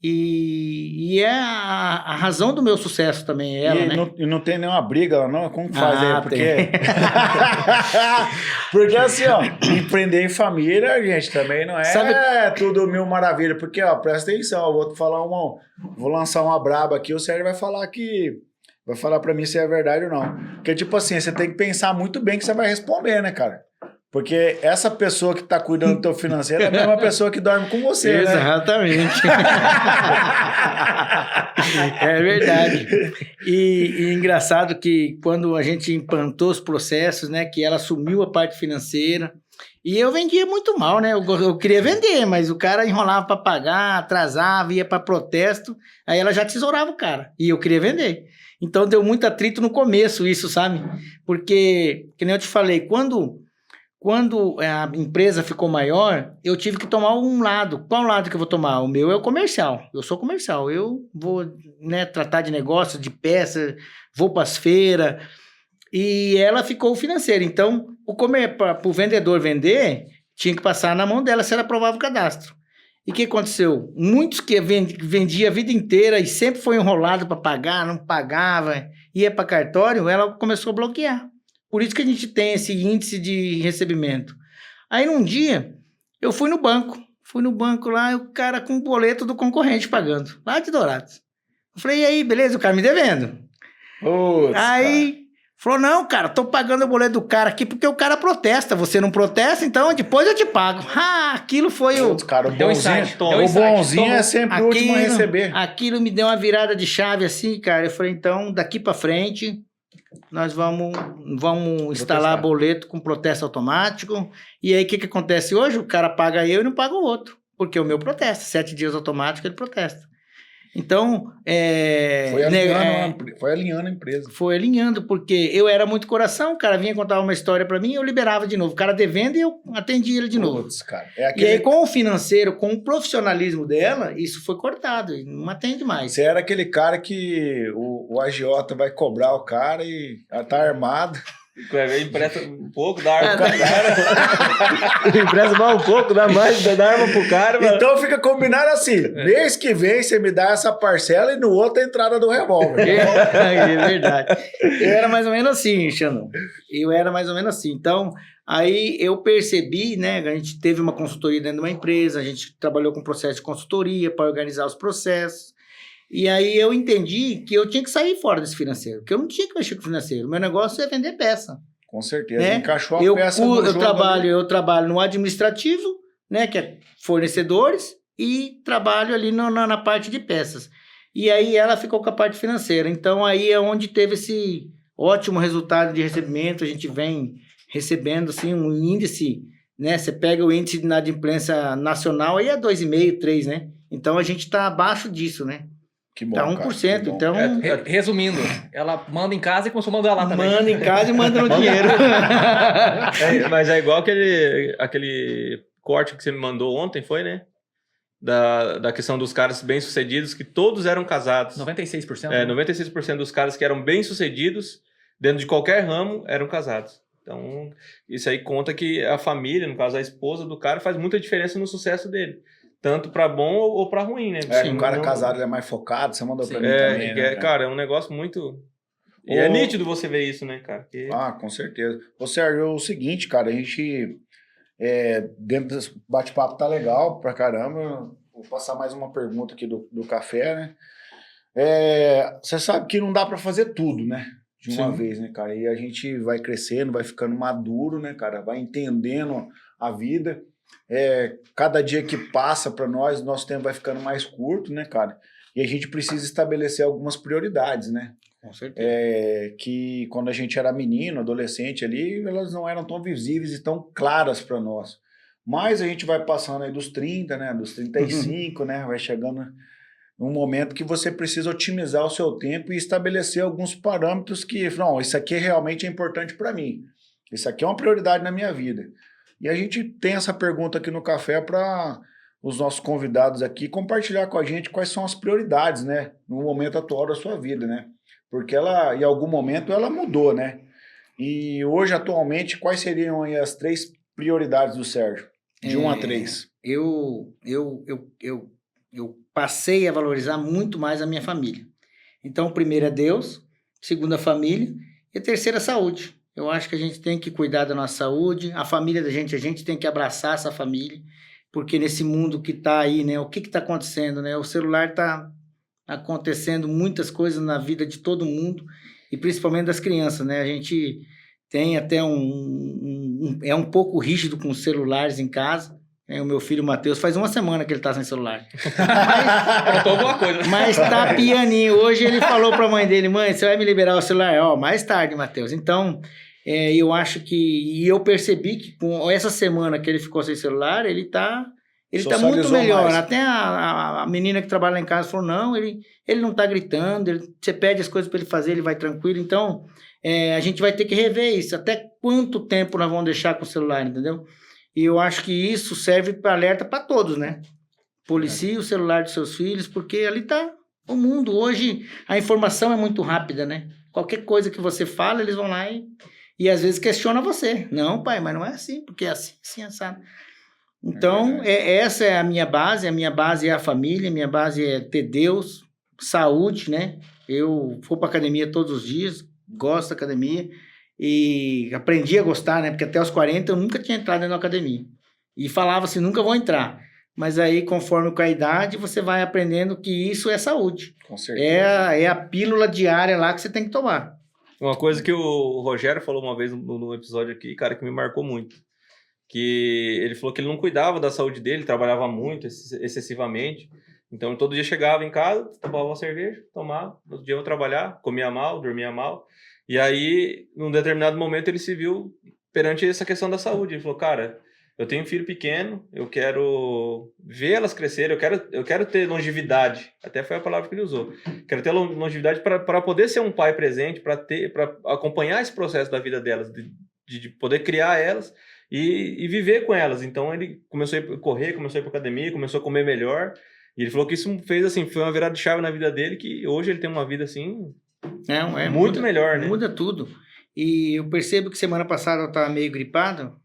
E é a razão do meu sucesso também, é ela, né? E não tem nenhuma briga lá, não? Como faz aí? Porque... Porque assim, ó, empreender em família, gente, também não é tudo mil maravilha. Porque, ó, presta atenção, eu vou lançar uma braba aqui, o Sérgio vai falar pra mim se é verdade ou não. Porque, tipo assim, você tem que pensar muito bem que você vai responder, né, cara? Porque essa pessoa que tá cuidando do teu financeiro é a mesma pessoa que dorme com você, né? Exatamente. É verdade. E engraçado que quando a gente implantou os processos, né, que ela assumiu a parte financeira, e eu vendia muito mal, né? Eu queria vender, mas o cara enrolava para pagar, atrasava, ia para protesto, aí ela já tesourava o cara, e eu queria vender. Então deu muito atrito no começo isso, sabe? Porque, que nem eu te falei, quando a empresa ficou maior, eu tive que tomar um lado. Qual lado que eu vou tomar? O meu é o comercial. Eu sou comercial. Eu vou, né, tratar de negócio, de peça, vou para as feiras. E ela ficou financeira. Então, para o vendedor vender, tinha que passar na mão dela se ela aprovava o cadastro. E o que aconteceu? Muitos que vendia a vida inteira e sempre foi enrolado para pagar, não pagava, ia para cartório, ela começou a bloquear. Por isso que a gente tem esse índice de recebimento. Aí, num dia, eu fui no banco lá, e o cara com o boleto do concorrente pagando, lá de Dourados. Eu falei, e aí, beleza? O cara me devendo. Putz, Aí, falou, não, cara, tô pagando o boleto do cara aqui porque o cara protesta. Você não protesta, então depois eu te pago. Aquilo foi o... Putz, cara, o Deu bonzinho, insight, deu o insight. bonzinho é sempre o último a receber. Aquilo me deu uma virada de chave assim, cara. Eu falei, então, daqui pra frente, nós vamos instalar boleto com protesto automático. E aí, o que acontece hoje? O cara paga eu e não paga o outro. Porque o meu protesta. 7 dias automático, ele protesta. Então, Foi alinhando a empresa. Foi alinhando, porque eu era muito coração, o cara vinha contar uma história pra mim, eu liberava de novo. O cara devendo e eu atendia ele de novo. Putz, cara. E aí, com o financeiro, com o profissionalismo dela, isso foi cortado, e não atende mais. Você era aquele cara que o agiota vai cobrar o cara e tá armado. Empresta um pouco, dá arma pro cara. Empresta mais um pouco, dá arma pro cara. Mano. Então fica combinado assim, mês que vem você me dá essa parcela e no outro a entrada do revólver. É verdade. Eu era mais ou menos assim, Xandão. Eu era mais ou menos assim. Então, aí eu percebi, né, a gente teve uma consultoria dentro de uma empresa, a gente trabalhou com processo de consultoria para organizar os processos. E aí eu entendi que eu tinha que sair fora desse financeiro, que eu não tinha que mexer com o financeiro. Meu negócio é vender peça. Com certeza, né? Encaixou a peça no jogo eu trabalho no administrativo, né, que é fornecedores, e trabalho ali na parte de peças. E aí ela ficou com a parte financeira. Então aí é onde teve esse ótimo resultado de recebimento. A gente vem recebendo assim, um índice, né? Você pega o índice de inadimplência nacional, aí é 2,5%, 3%, né? Então a gente está abaixo disso, né? Que bom, tá 1%, cara, que bom. Então... Resumindo, ela manda em casa e começou a mandar lá também. Manda em casa e manda no dinheiro. Mas é igual aquele corte que você me mandou ontem, foi, né? Da questão dos caras bem-sucedidos, que todos eram casados. 96%? 96% dos caras que eram bem-sucedidos, dentro de qualquer ramo, eram casados. Então, isso aí conta que a família, no caso a esposa do cara, faz muita diferença no sucesso dele. Tanto pra bom ou pra ruim, né? Um cara casado ele é mais focado, você mandou pra mim também, né? Cara, é um negócio muito... E é nítido você ver isso, né, cara? Com certeza. Ô, Sérgio, é o seguinte, cara, a gente... dentro desse bate-papo tá legal pra caramba. Vou passar mais uma pergunta aqui do café, né? Você sabe que não dá pra fazer tudo, né? De uma vez, né, cara? E a gente vai crescendo, vai ficando maduro, né, cara? Vai entendendo a vida. Cada dia que passa para nós, nosso tempo vai ficando mais curto, né, cara? E a gente precisa estabelecer algumas prioridades, né? Com certeza. Que quando a gente era menino, adolescente ali, elas não eram tão visíveis e tão claras para nós. Mas a gente vai passando aí dos 30, né? Dos 35, né? Vai chegando um momento que você precisa otimizar o seu tempo e estabelecer alguns parâmetros que, não, isso aqui realmente é importante para mim. Isso aqui é uma prioridade na minha vida. E a gente tem essa pergunta aqui no café para os nossos convidados aqui compartilhar com a gente quais são as prioridades, né? No momento atual da sua vida, né? Porque ela, em algum momento, ela mudou, né? E hoje, atualmente, quais seriam aí as 3 prioridades do Sérgio? De 1 a 3. Eu passei a valorizar muito mais a minha família. Então, o primeiro é Deus, segundo a família, e a terceira a saúde. Eu acho que a gente tem que cuidar da nossa saúde, a família da gente, a gente tem que abraçar essa família, porque nesse mundo que está aí, né, o que está acontecendo, né? O celular está acontecendo muitas coisas na vida de todo mundo, e principalmente das crianças, né? A gente tem até é um pouco rígido com os celulares em casa. O meu filho, Matheus, faz 1 semana que ele tá sem celular. Mas tá pianinho. Hoje ele falou pra mãe dele, mãe, você vai me liberar o celular? Mais tarde, Matheus. Então, eu acho que... E eu percebi que com essa semana que ele ficou sem celular, ele tá muito melhor. Mais. Até a menina que trabalha lá em casa falou, não, ele não tá gritando, você pede as coisas pra ele fazer, ele vai tranquilo. Então, a gente vai ter que rever isso. Até quanto tempo nós vamos deixar com o celular, entendeu? E eu acho que isso serve para alerta para todos, né? Policie o celular dos seus filhos, porque ali está o mundo. Hoje a informação é muito rápida, né? Qualquer coisa que você fala, eles vão lá e às vezes questiona você. Não, pai, mas não é assim, porque é assim, assim, assado. Então, essa é a minha base é a família, a minha base é ter Deus, saúde, né? Eu vou para academia todos os dias, gosto da academia. e aprendi a gostar, né? Porque até os 40 eu nunca tinha entrado na academia. E falava assim, nunca vou entrar. Mas aí, conforme com a idade, você vai aprendendo que isso é saúde. Com certeza. É a pílula diária lá que você tem que tomar. Uma coisa que o Rogério falou uma vez no episódio aqui, cara, que me marcou muito. Que ele falou que ele não cuidava da saúde dele, trabalhava muito, excessivamente. Então, todo dia chegava em casa, tomava uma cerveja, tomava. No outro dia eu ia trabalhar, comia mal, dormia mal. E aí, num determinado momento, ele se viu perante essa questão da saúde. Ele falou, cara, eu tenho um filho pequeno, eu quero ver elas crescerem, eu quero ter longevidade. Até foi a palavra que ele usou. Quero ter longevidade para poder ser um pai presente, para acompanhar esse processo da vida delas, de poder criar elas e viver com elas. Então, ele começou a correr, começou a ir para academia, começou a comer melhor. E ele falou que isso fez, assim, foi uma virada de chave na vida dele, que hoje ele tem uma vida, assim, muito melhor, né? Muda tudo. E eu percebo que semana passada eu estava meio gripado,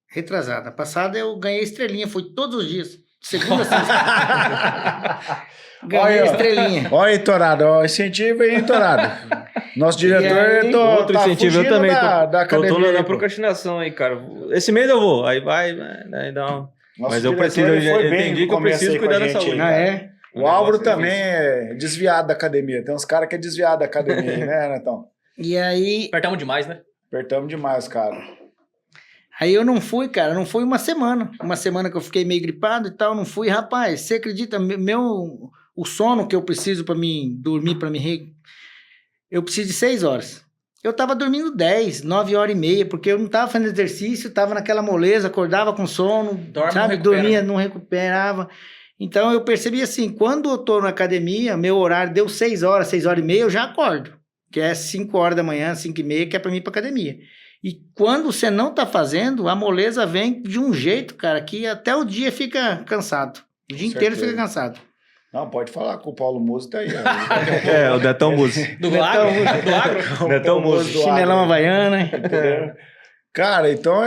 retrasada. Passada eu ganhei estrelinha, foi todos os dias. Segunda a sexta. Ganhei estrelinha. Olha aí, Torado, ó, incentivo aí, Torado. Nosso diretor outro tá incentivo, eu também da academia. tô na procrastinação aí, cara. Esse mês eu vou, aí vai dá um... Nosso Mas eu diretor, preciso, ele foi eu bem entendi no que eu começo preciso aí com a cuidar da gente saúde. aí, Ah, cara. é? O Álvaro negócio também é desviado da academia. Tem uns caras que é desviado da academia, né, Netão? E aí... Apertamos demais, né? Apertamos demais, cara. Aí eu não fui, cara, não fui uma semana. Uma semana que eu fiquei meio gripado e tal, não fui. Rapaz, você acredita, o sono que eu preciso para mim dormir, eu preciso de 6 horas. Eu tava dormindo 10, 9 horas e meia, porque eu não tava fazendo exercício, tava naquela moleza, acordava com sono, sabe? Dormia, não recuperava. Então eu percebi assim, quando eu tô na academia, meu horário deu 6 horas, 6 horas e meia, eu já acordo. Que é 5 horas da manhã, 5 e meia, que é pra mim ir pra academia. E quando você não tá fazendo, a moleza vem de um jeito, cara, que até o dia fica cansado. O dia inteiro fica cansado. Não, pode falar com o Paulo Muso, tá aí. Ó. O Detão Muso. Do agro? Netão Muso. Chinelão havaiana, Entendeu? Cara, então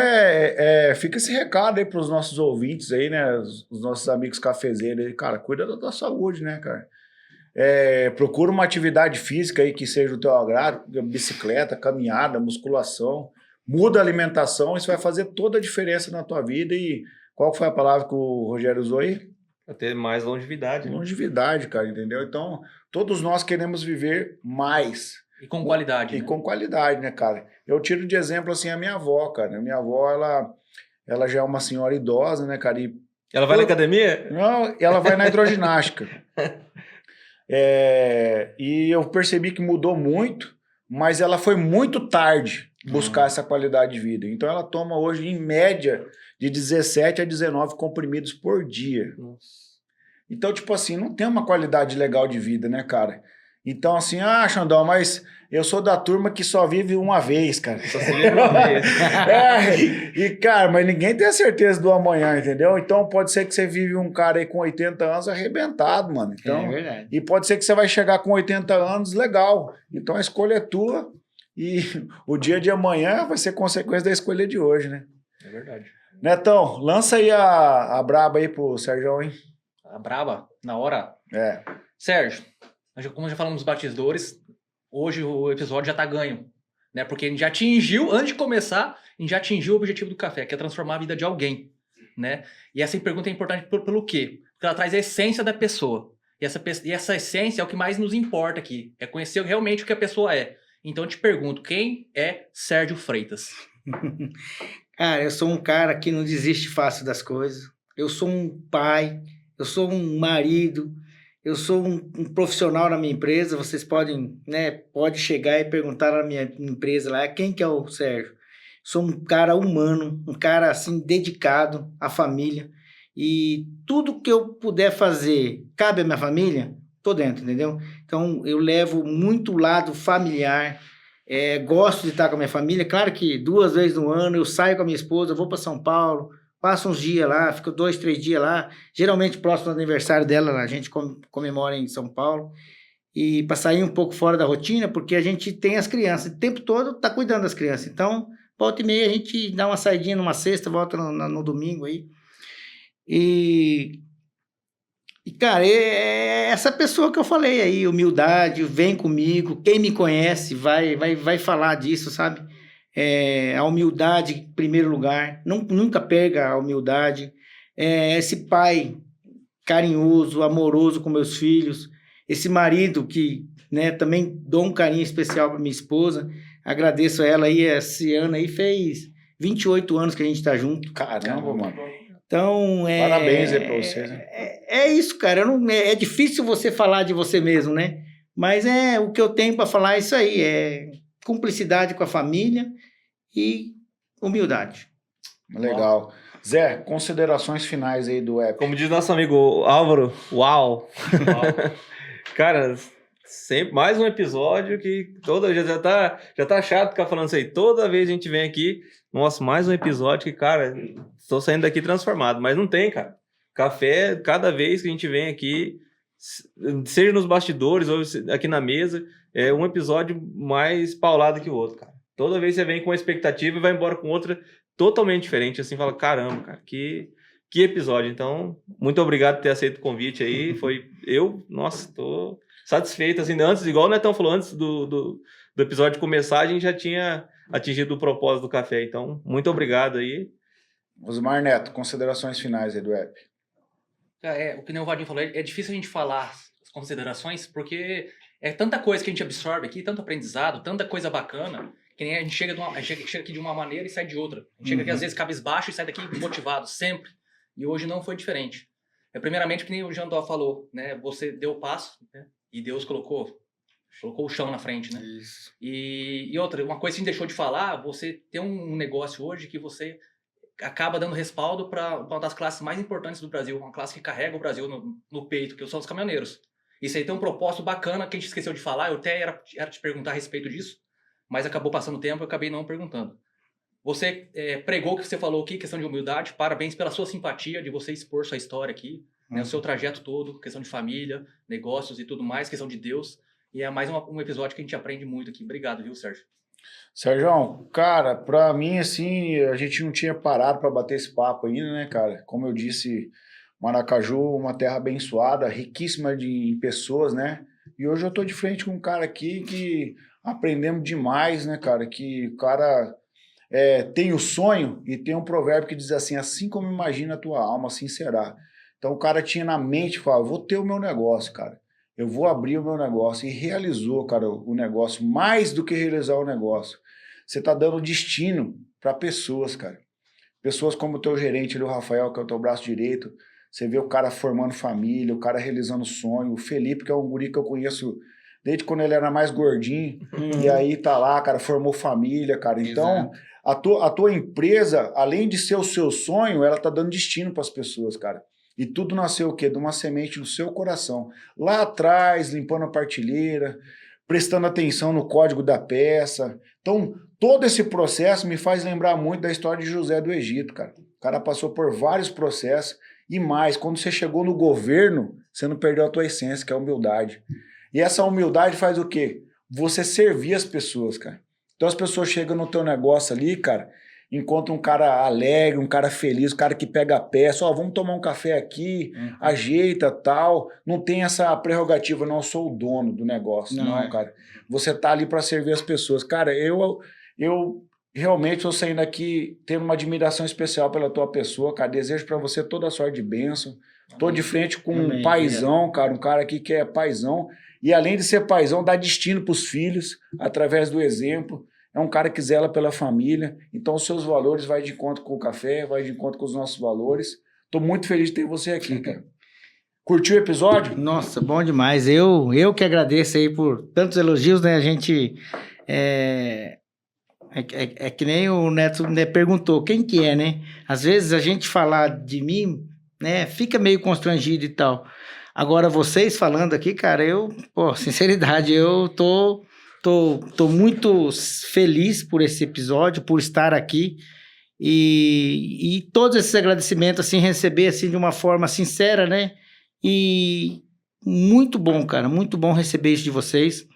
fica esse recado aí pros nossos ouvintes aí, né? Os nossos amigos cafezeiros aí. Cara, cuida da tua saúde, né, cara? Procura uma atividade física aí que seja do teu agrado, bicicleta, caminhada, musculação. Muda a alimentação, isso vai fazer toda a diferença na tua vida. E qual foi a palavra que o Rogério usou aí? Pra ter mais longevidade. Né? Longevidade, cara, entendeu? Então, todos nós queremos viver mais. E com qualidade. E né? com qualidade, né, cara? Eu tiro de exemplo, assim, a minha avó, cara. A minha avó, ela já é uma senhora idosa, né, cara? Ela vai na academia? Não, ela vai na hidroginástica. E eu percebi que mudou muito, mas ela foi muito tarde buscar essa qualidade de vida. Então, ela toma hoje, em média, de 17 a 19 comprimidos por dia. Nossa. Então, tipo assim, não tem uma qualidade legal de vida, né, cara? Então, assim, Xandão, mas eu sou da turma que só vive uma vez, cara. Só se vive uma vez. Cara, mas ninguém tem a certeza do amanhã, entendeu? Então, pode ser que você vive um cara aí com 80 anos arrebentado, mano. Então, é verdade. E pode ser que você vai chegar com 80 anos legal. Então, a escolha é tua e o dia de amanhã vai ser consequência da escolha de hoje, né? É verdade. Netão, lança aí a braba aí pro Sérgio, hein? A braba, na hora. Sérgio, como já falamos nos batidores, hoje o episódio já tá ganho, né? Porque a gente já atingiu, antes de começar, a gente já atingiu o objetivo do café, que é transformar a vida de alguém, né? E essa pergunta é importante pelo quê? Porque ela traz a essência da pessoa. E essa essência é o que mais nos importa aqui, é conhecer realmente o que a pessoa é. Então eu te pergunto, quem é Sérgio Freitas? Cara, eu sou um cara que não desiste fácil das coisas. Eu sou um pai, eu sou um marido, eu sou um profissional na minha empresa. Vocês podem, né, pode chegar e perguntar na minha empresa lá, quem que é o Sérgio? Sou um cara humano, um cara assim dedicado à família. E tudo que eu puder fazer, cabe à minha família, tô dentro, entendeu? Então eu levo muito o lado familiar. Gosto de estar com a minha família. Claro que 2 vezes no ano eu saio com a minha esposa, vou para São Paulo, passo uns dias lá, fico 2, 3 dias lá. Geralmente próximo do aniversário dela, a gente comemora em São Paulo. E para sair um pouco fora da rotina, porque a gente tem as crianças, o tempo todo tá cuidando das crianças. Então, volta e meia a gente dá uma saidinha numa sexta, volta no domingo aí. E cara, é essa pessoa que eu falei aí, humildade, vem comigo, quem me conhece vai falar disso, sabe? a humildade em primeiro lugar, nunca perca a humildade, esse pai carinhoso, amoroso com meus filhos, esse marido que, né, também dou um carinho especial para minha esposa, agradeço a ela aí, esse ano aí fez 28 anos que a gente tá junto. Caramba, mano. Então, Parabéns aí pra vocês, né? É isso, cara. É difícil você falar de você mesmo, né? Mas o que eu tenho para falar é isso aí. É cumplicidade com a família e humildade. Legal. Zé, considerações finais aí do app. Como diz nosso amigo Álvaro, uau! Cara, sempre mais um episódio que toda vez já tá chato ficar falando isso aí. Toda vez a gente vem aqui, nossa, mais um episódio que, cara, estou saindo daqui transformado. Mas não tem, cara. Café, cada vez que a gente vem aqui, seja nos bastidores ou aqui na mesa, é um episódio mais paulado que o outro, cara. Toda vez você vem com uma expectativa e vai embora com outra totalmente diferente, assim, fala, caramba, cara, que episódio. Então, muito obrigado por ter aceito o convite aí. Nossa, tô satisfeito, assim, antes, igual o Netão falou, antes do episódio começar, a gente já tinha atingido o propósito do café. Então, muito obrigado aí. Osmar Neto, considerações finais aí do app. O que nem o Vadinho falou, é difícil a gente falar as considerações, porque é tanta coisa que a gente absorve aqui, tanto aprendizado, tanta coisa bacana, que nem a gente chega aqui de uma maneira e sai de outra. A gente chega aqui, às vezes, cabisbaixo e sai daqui motivado, sempre. E hoje não foi diferente. Primeiramente, que nem o Jean Dó falou, né? Você deu o passo, né? E Deus colocou o chão na frente, né? Isso. E outra, uma coisa que a gente deixou de falar, você tem um negócio hoje que você acaba dando respaldo para uma das classes mais importantes do Brasil, uma classe que carrega o Brasil no peito, que são os caminhoneiros. Isso aí tem um propósito bacana que a gente esqueceu de falar, eu até era te perguntar a respeito disso, mas acabou passando o tempo e eu acabei não perguntando. Você pregou o que você falou aqui, questão de humildade, parabéns pela sua simpatia de você expor sua história aqui, né, o seu trajeto todo, questão de família, negócios e tudo mais, questão de Deus, e é mais um episódio que a gente aprende muito aqui. Obrigado, viu, Sérgio? Sérgio, cara, pra mim, assim, a gente não tinha parado pra bater esse papo ainda, né, cara? Como eu disse, Maracaju, uma terra abençoada, riquíssima em pessoas, né? E hoje eu tô de frente com um cara aqui que aprendemos demais, né, cara? Que o cara tem o sonho e tem um provérbio que diz assim como imagina a tua alma, assim será. Então o cara tinha na mente, falava, vou ter o meu negócio, cara. Eu vou abrir o meu negócio. E realizou, cara, o negócio. Mais do que realizar o negócio. Você tá dando destino para pessoas, cara. Pessoas como o teu gerente, o Rafael, que é o teu braço direito. Você vê o cara formando família, o cara realizando sonho. O Felipe, que é um guri que eu conheço desde quando ele era mais gordinho. E aí tá lá, cara, formou família, cara. Então, a tua empresa, além de ser o seu sonho, ela tá dando destino para as pessoas, cara. E tudo nasceu o quê? De uma semente no seu coração. Lá atrás, limpando a partilheira, prestando atenção no código da peça. Então, todo esse processo me faz lembrar muito da história de José do Egito, cara. O cara passou por vários processos e mais, quando você chegou no governo, você não perdeu a tua essência, que é a humildade. E essa humildade faz o quê? Você servir as pessoas, cara. Então as pessoas chegam no teu negócio ali, cara, encontra um cara alegre, um cara feliz, um cara que pega a peça, vamos tomar um café aqui, ajeita, tal. Não tem essa prerrogativa, não, eu sou o dono do negócio. Não, cara. Você tá ali para servir as pessoas. Cara, eu realmente estou saindo aqui tendo uma admiração especial pela tua pessoa, cara. Desejo para você toda a sorte de bênção. Tô de frente com um paizão, cara, um cara aqui que é paizão. E além de ser paizão, dá destino pros filhos, através do exemplo. É um cara que zela pela família, então os seus valores vai de encontro com o café, vai de encontro com os nossos valores. Tô muito feliz de ter você aqui, cara. Curtiu o episódio? Nossa, bom demais. Eu que agradeço aí por tantos elogios, né? A gente... É que nem o Neto perguntou, quem que é, né? Às vezes a gente falar de mim, né? Fica meio constrangido e tal. Agora, vocês falando aqui, cara, sinceridade, eu tô muito feliz por esse episódio, por estar aqui e todos esses agradecimentos, assim, receber, assim, de uma forma sincera, né? E muito bom, cara, muito bom receber isso de vocês.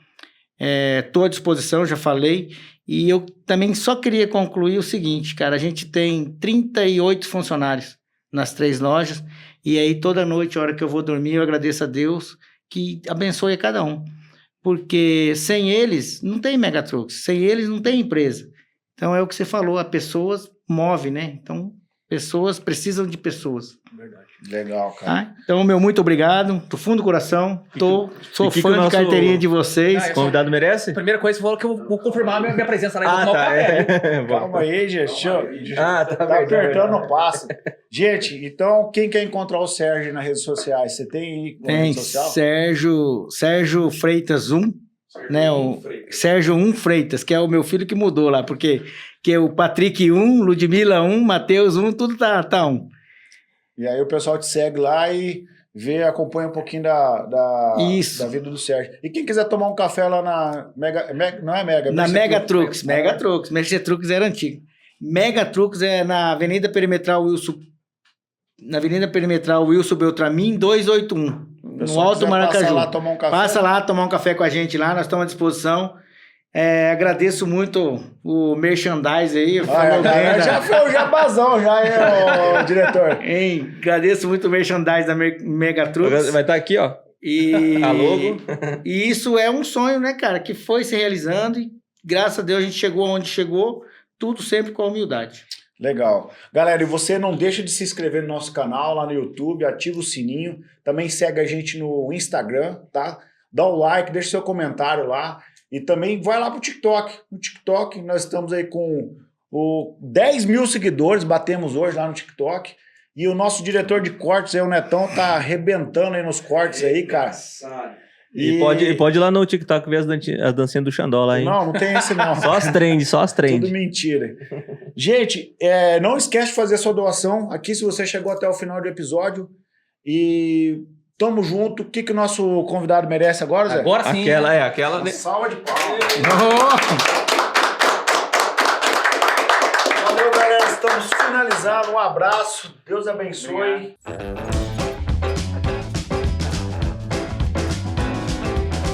Tô à disposição, já falei. E eu também só queria concluir o seguinte, cara, a gente tem 38 funcionários nas 3 lojas e aí toda noite, a hora que eu vou dormir, eu agradeço a Deus que abençoe a cada um. Porque sem eles não tem Megatrucks, sem eles não tem empresa. Então é o que você falou, as pessoas movem, né? Então, pessoas precisam de pessoas. Verdade. Legal, cara. Tá? Então, meu muito obrigado, do fundo do coração. Sou que fã o de nosso carteirinha de vocês. O convidado merece? Primeira coisa, você falou que eu vou confirmar minha presença lá e vou tomar o café. viu? Calma aí, gente. Tá verdade. apertando o passo. Gente, então, quem quer encontrar o Sérgio nas redes sociais? Você tem aí uma Tem rede social? Sérgio Freitas 1, né? O Sérgio 1 Freitas, que é o meu filho que mudou lá, porque que é o Patrick 1, Ludmila 1, Matheus 1, tudo tá 1. E aí o pessoal te segue lá e acompanha um pouquinho da vida do Sérgio. E quem quiser tomar um café lá na não é Mega. Na Mega Trucks. Né? Mega Trucks. Mercedes Trucks era antigo. Mega Trucks é na Avenida Perimetral Wilson Beltramin 281. No Alto Maracaju. Passa lá tomar um café. Passa lá tomar um café com a gente lá, nós estamos à disposição. Agradeço muito o merchandise aí. Já foi o jabazão, já, diretor. Agradeço muito o merchandise da Mega Trucks. Vai estar aqui, ó. A logo. E isso é um sonho, né, cara, que foi se realizando e graças a Deus a gente chegou onde chegou, tudo sempre com humildade. Legal. Galera, e você não deixa de se inscrever no nosso canal lá no YouTube, ativa o sininho, também segue a gente no Instagram, tá? Dá o like, deixa seu comentário lá e também vai lá pro TikTok. No TikTok nós estamos aí com 10 mil seguidores, batemos hoje lá no TikTok. E o nosso diretor de cortes aí, o Netão, tá arrebentando aí nos cortes aí, cara. E pode ir lá no TikTok ver as dancinhas do Xandó lá, hein? Não tem esse não. Só as trends. Tudo mentira. Gente, não esquece de fazer a sua doação aqui se você chegou até o final do episódio. E tamo junto. O que o nosso convidado merece agora, Zé? Agora sim. Aquela... Uma salva de palmas. Valeu, galera. Estamos finalizando. Um abraço. Deus abençoe. Obrigado.